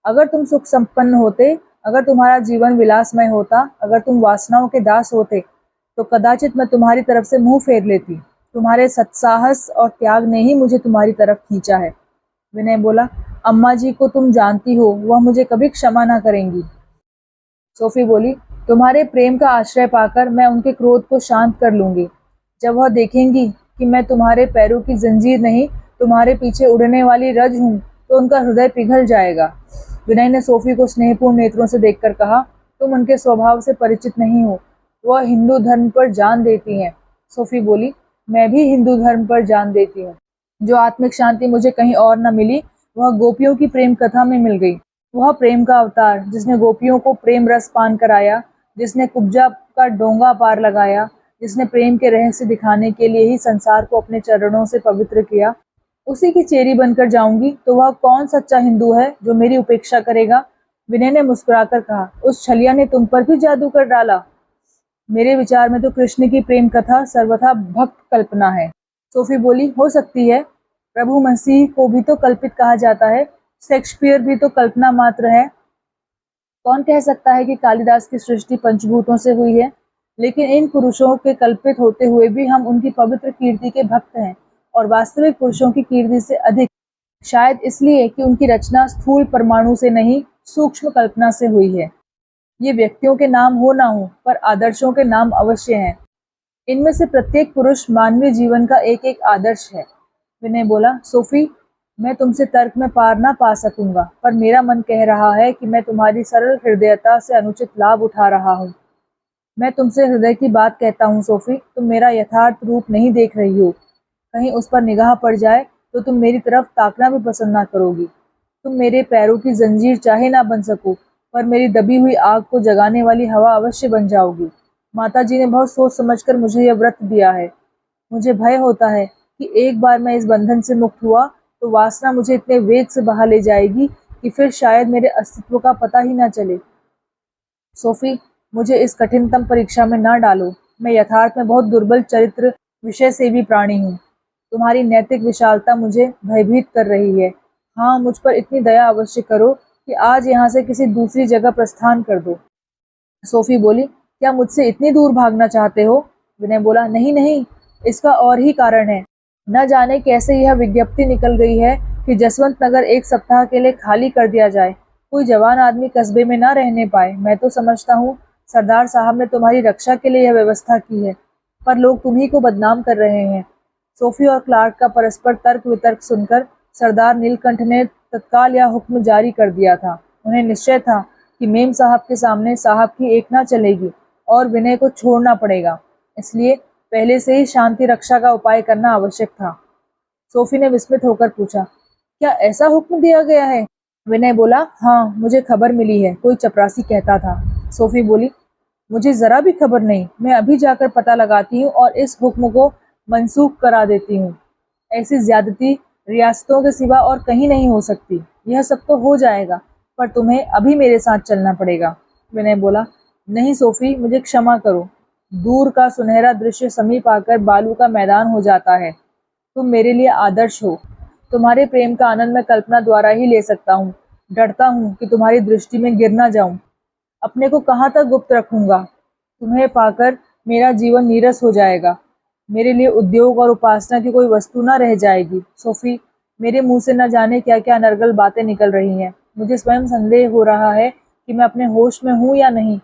अगर तुम सुख संपन्न होते, अगर तुम्हारा जीवन विलासमय होता, अगर तुम वासनाओं के दास होते, तो कदाचित मैं तुम्हारी तरफ से मुंह फेर लेती। तुम्हारे सत्साहस और त्याग ने ही मुझे तुम्हारी तरफ खींचा है। विनय बोला, अम्मा जी को तुम जानती हो, वह मुझे कभी क्षमा ना करेंगी। सोफी बोली, तुम्हारे प्रेम का आश्रय पाकर मैं उनके क्रोध को शांत कर लूंगी। जब वह देखेंगी कि मैं तुम्हारे पैरों की जंजीर नहीं, तुम्हारे पीछे उड़ने वाली रज हूँ, तो उनका हृदय पिघल जाएगा। विनय ने सोफी को स्नेहपूर्ण नेत्रों से देखकर कहा, तुम उनके स्वभाव से परिचित नहीं हो। वह हिंदू धर्म पर जान देती हैं। सोफी बोली, मैं भी हिंदू धर्म पर जान देती हूँ। जो आत्मिक शांति मुझे कहीं और न मिली, वह गोपियों की प्रेम कथा में मिल गई। वह प्रेम का अवतार जिसने गोपियों को प्रेम रस पान कराया, जिसने कुब्जा का डोंगा पार लगाया, जिसने प्रेम के रहस्य दिखाने के लिए ही संसार को अपने चरणों से पवित्र किया, उसी की चेरी बनकर जाऊंगी तो वह कौन सच्चा हिंदू है जो मेरी उपेक्षा करेगा? विनय ने मुस्कुराकर कहा, उस छलिया ने तुम पर भी जादू कर डाला। मेरे विचार में तो कृष्ण की प्रेम कथा सर्वथा भक्त कल्पना है। सोफी बोली, हो सकती है। प्रभु मसीह को भी तो कल्पित कहा जाता है। शेक्सपियर भी तो कल्पना मात्र है। कौन कह सकता है कि कालिदास की सृष्टि पंचभूतों से हुई है? लेकिन इन पुरुषों के कल्पित होते हुए भी हम उनकी पवित्र कीर्ति के भक्त हैं और वास्तविक पुरुषों की कीर्ति से अधिक, शायद इसलिए कि उनकी रचना स्थूल परमाणु से नहीं, सूक्ष्म कल्पना से हुई है। ये व्यक्तियों के नाम हो ना हो, पर आदर्शों के नाम अवश्य हैं। इनमें से प्रत्येक पुरुष मानवीय जीवन का एक एक आदर्श है। विनय बोला, सोफी, मैं तुमसे तर्क में पार ना पा सकूंगा, पर मेरा मन कह रहा है कि मैं तुम्हारी सरल हृदयता से अनुचित लाभ उठा रहा हूँ। मैं तुमसे हृदय की बात कहता हूँ सोफी, तुम मेरा यथार्थ रूप नहीं देख रही हो। कहीं उस पर निगाह पड़ जाए तो तुम मेरी तरफ ताकना भी पसंद ना करोगी। तुम मेरे पैरों की जंजीर चाहे ना बन सको, पर मेरी दबी हुई आग को जगाने वाली हवा अवश्य बन जाओगी। माताजी ने बहुत सोच समझकर मुझे यह व्रत दिया है। मुझे भय होता है कि एक बार मैं इस बंधन से मुक्त हुआ तो वासना मुझे इतने वेग से बहा ले जाएगी कि फिर शायद मेरे अस्तित्व का पता ही ना चले। सोफी, मुझे इस कठिनतम परीक्षा में ना डालो। मैं यथार्थ में बहुत दुर्बल चरित्र विषय से भी प्राणी हूँ। तुम्हारी नैतिक विशालता मुझे भयभीत कर रही है। हाँ, मुझ पर इतनी दया अवश्य करो कि आज यहाँ से किसी दूसरी जगह प्रस्थान कर दो। सोफी बोली, क्या मुझसे इतनी दूर भागना चाहते हो? विनय बोला, नहीं नहीं, इसका और ही कारण है। न जाने कैसे यह विज्ञप्ति निकल गई है कि जसवंत नगर 1 सप्ताह के लिए खाली कर दिया जाए। कोई जवान आदमी कस्बे में न रहने पाए। मैं तो समझता हूँ सरदार साहब ने तुम्हारी रक्षा के लिए यह व्यवस्था की है, पर लोग तुम्ही को बदनाम कर रहे हैं। सोफी और क्लार्क का परस्पर तर्क वितर्क सुनकर सरदार नीलकंठ ने तत्काल यह हुक्म जारी कर दिया था। उन्हें निश्चय था कि मेम साहब के सामने साहब की एक ना चलेगी और विनय को छोड़ना पड़ेगा, इसलिए पहले से ही शांति रक्षा का उपाय करना आवश्यक था। सोफी ने विस्मित होकर पूछा, क्या ऐसा हुक्म दिया गया है? विनय बोला, हाँ, मुझे खबर मिली है, कोई चपरासी कहता था। सोफी बोली, मुझे जरा भी खबर नहीं। मैं अभी जाकर पता लगाती हूँ और इस हुक्म को मनसूख करा देती हूँ। ऐसी ज्यादती रियासतों के सिवा और कहीं नहीं हो सकती। यह सब तो हो जाएगा, पर तुम्हें अभी मेरे साथ चलना पड़ेगा। विनय बोला, नहीं सोफी, मुझे क्षमा करो। दूर का सुनहरा दृश्य समीप आकर बालू का मैदान हो जाता है। तुम मेरे लिए आदर्श हो। तुम्हारे प्रेम का आनंद मैं कल्पना द्वारा ही ले सकता हूँ। डरता हूँ कि तुम्हारी दृष्टि में गिर ना जाऊं। अपने को कहाँ तक गुप्त रखूंगा? तुम्हें पाकर मेरा जीवन नीरस हो जाएगा। मेरे लिए उद्योग और उपासना की कोई वस्तु न रह जाएगी। सोफी, मेरे मुंह से न जाने क्या क्या अनर्गल बातें निकल रही हैं। मुझे स्वयं संदेह हो रहा है कि मैं अपने होश में हूँ या नहीं।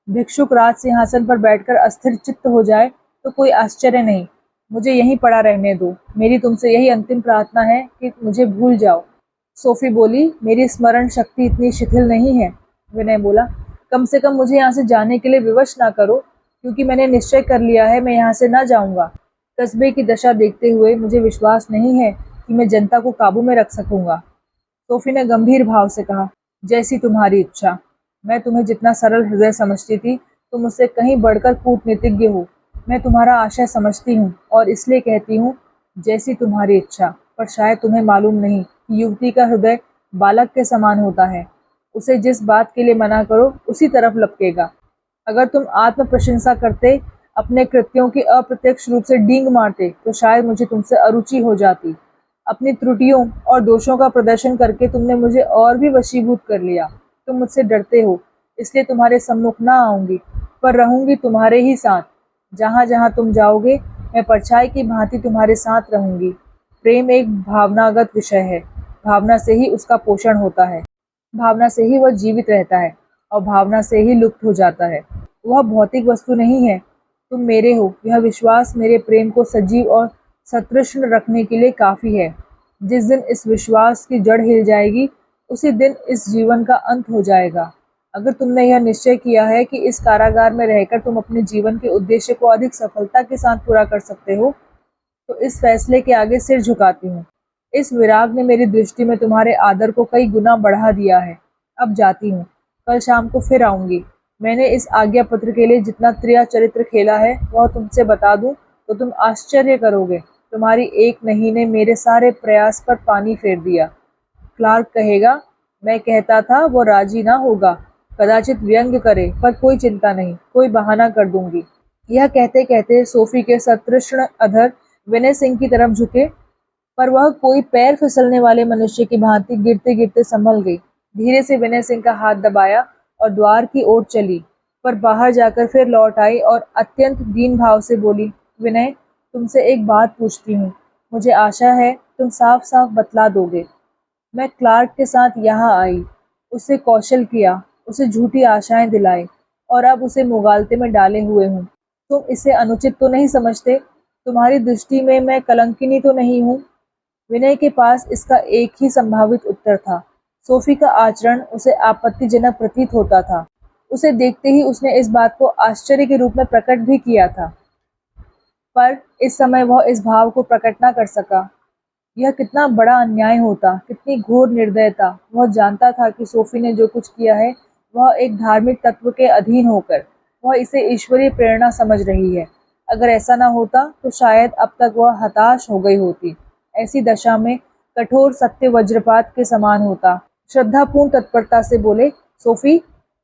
भिक्षुक राज सिंहासन पर बैठकर अस्थिर चित्त हो जाए तो कोई आश्चर्य नहीं। मुझे यहीं पड़ा रहने दो। मेरी तुमसे यही अंतिम प्रार्थना है कि मुझे भूल जाओ। सोफी बोली, मेरी स्मरण शक्ति इतनी शिथिल नहीं है। विनय बोला, कम से कम मुझे यहाँ से जाने के लिए विवश ना करो, क्योंकि मैंने निश्चय कर लिया है मैं यहाँ से न जाऊँगा। कस्बे की दशा देखते हुए मुझे विश्वास नहीं है कि मैं जनता को काबू में रख सकूँगा। सोफी ने गंभीर भाव से कहा, जैसी तुम्हारी इच्छा। मैं तुम्हें जितना सरल हृदय समझती थी, तुम मुझसे कहीं बढ़कर कूटनीतिज्ञ हो। मैं तुम्हारा आशय समझती हूँ और इसलिए कहती हूँ, जैसी तुम्हारी इच्छा। पर शायद तुम्हें मालूम नहीं कि युवती का हृदय बालक के समान होता है। उसे जिस बात के लिए मना करो उसी तरफ लपकेगा। अगर तुम आत्म प्रशंसा करते, अपने कृत्यों की अप्रत्यक्ष रूप से डींग मारते, तो शायद मुझे तुमसे अरुचि हो जाती। अपनी त्रुटियों और दोषों का प्रदर्शन करके तुमने मुझे और भी वशीभूत कर लिया। तुम मुझसे डरते हो, इसलिए तुम्हारे सम्मुख ना आऊंगी, पर रहूंगी तुम्हारे ही साथ। जहाँ जहाँ तुम जाओगे, मैं परछाई की भांति तुम्हारे साथ रहूंगी। प्रेम एक भावनागत विषय है। भावना से ही उसका पोषण होता है, भावना से ही वह जीवित रहता है और भावना से ही लुप्त हो जाता है। वह भौतिक वस्तु नहीं है। तुम मेरे हो, यह विश्वास मेरे प्रेम को सजीव और सतृष्ण रखने के लिए काफी है। जिस दिन इस विश्वास की जड़ हिल जाएगी, उसी दिन इस जीवन का अंत हो जाएगा। अगर तुमने यह निश्चय किया है कि इस कारागार में रहकर तुम अपने जीवन के उद्देश्य को अधिक सफलता के साथ पूरा कर सकते हो, तो इस फैसले के आगे सिर झुकाती हूँ। इस विराग ने मेरी दृष्टि में तुम्हारे आदर को कई गुना बढ़ा दिया है। अब जाती हूँ, कल शाम को फिर आऊंगी। मैंने इस आज्ञा पत्र के लिए जितना त्रिया चरित्र खेला है, वह तुमसे बता दूं तो तुम आश्चर्य करोगे। तुम्हारी एक नहीं ने मेरे सारे प्रयास पर पानी फेर दिया। क्लार्क कहेगा, मैं कहता था वो राजी ना होगा, कदाचित व्यंग्य करे, पर कोई चिंता नहीं, कोई बहाना कर दूंगी। यह कहते कहते सोफी के सतृष्ण अधर विनय सिंह की तरफ झुके, पर वह कोई पैर फिसलने वाले मनुष्य की भांति गिरते गिरते संभल गई। धीरे से विनय सिंह का हाथ दबाया और द्वार की ओर चली, पर बाहर जाकर फिर लौट आई और अत्यंत दीन भाव से बोली, विनय, तुमसे एक बात पूछती हूँ। मुझे आशा है तुम साफ साफ बतला दोगे। मैं क्लार्क के साथ यहाँ आई, उसे कौशल किया, उसे झूठी आशाएं दिलाई और अब उसे मुगालते में डाले हुए हूँ। तुम इसे अनुचित तो नहीं समझते? तुम्हारी दृष्टि में मैं कलंकिनी तो नहीं हूँ? विनय के पास इसका एक ही संभावित उत्तर था। सोफी का आचरण उसे आपत्तिजनक प्रतीत होता था। उसे देखते ही उसने इस बात को आश्चर्य के रूप में प्रकट भी किया था, पर इस समय वह इस भाव को प्रकट न कर सका। यह कितना बड़ा अन्याय होता, कितनी घोर निर्दयता। वह जानता था कि सोफी ने जो कुछ किया है, वह एक धार्मिक तत्व के अधीन होकर, वह इसे ईश्वरीय प्रेरणा समझ रही है। अगर ऐसा न होता तो शायद अब तक वह हताश हो गई होती। ऐसी दशा में कठोर सत्य वज्रपात के समान होता। श्रद्धापूर्ण तत्परता से बोले, सोफी,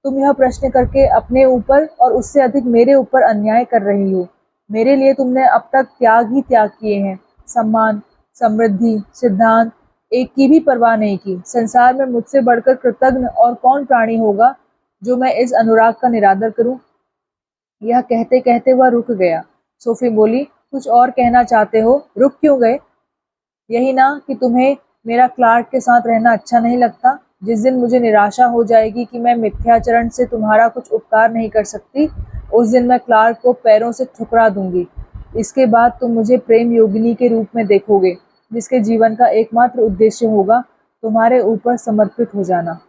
तुम यह प्रश्न करके अपने ऊपर और उससे अधिक मेरे ऊपर अन्याय कर रही हो। मेरे लिए तुमने अब तक त्याग ही त्याग किए हैं। सम्मान, समृद्धि, सिद्धांत, एक की भी परवाह नहीं की। संसार में मुझसे बढ़कर कृतज्ञ और कौन प्राणी होगा जो मैं इस अनुराग का निरादर करूं? यह कहते कहते वह रुक गया। सोफी बोली, कुछ और कहना चाहते हो? रुक क्यों गए? यही ना कि तुम्हें मेरा क्लार्क के साथ रहना अच्छा नहीं लगता? जिस दिन मुझे निराशा हो जाएगी कि मैं मिथ्याचरण से तुम्हारा कुछ उपकार नहीं कर सकती, उस दिन मैं क्लार्क को पैरों से ठुकरा दूंगी। इसके बाद तुम मुझे प्रेम योगिनी के रूप में देखोगे, जिसके जीवन का एकमात्र उद्देश्य होगा तुम्हारे ऊपर समर्पित हो जाना।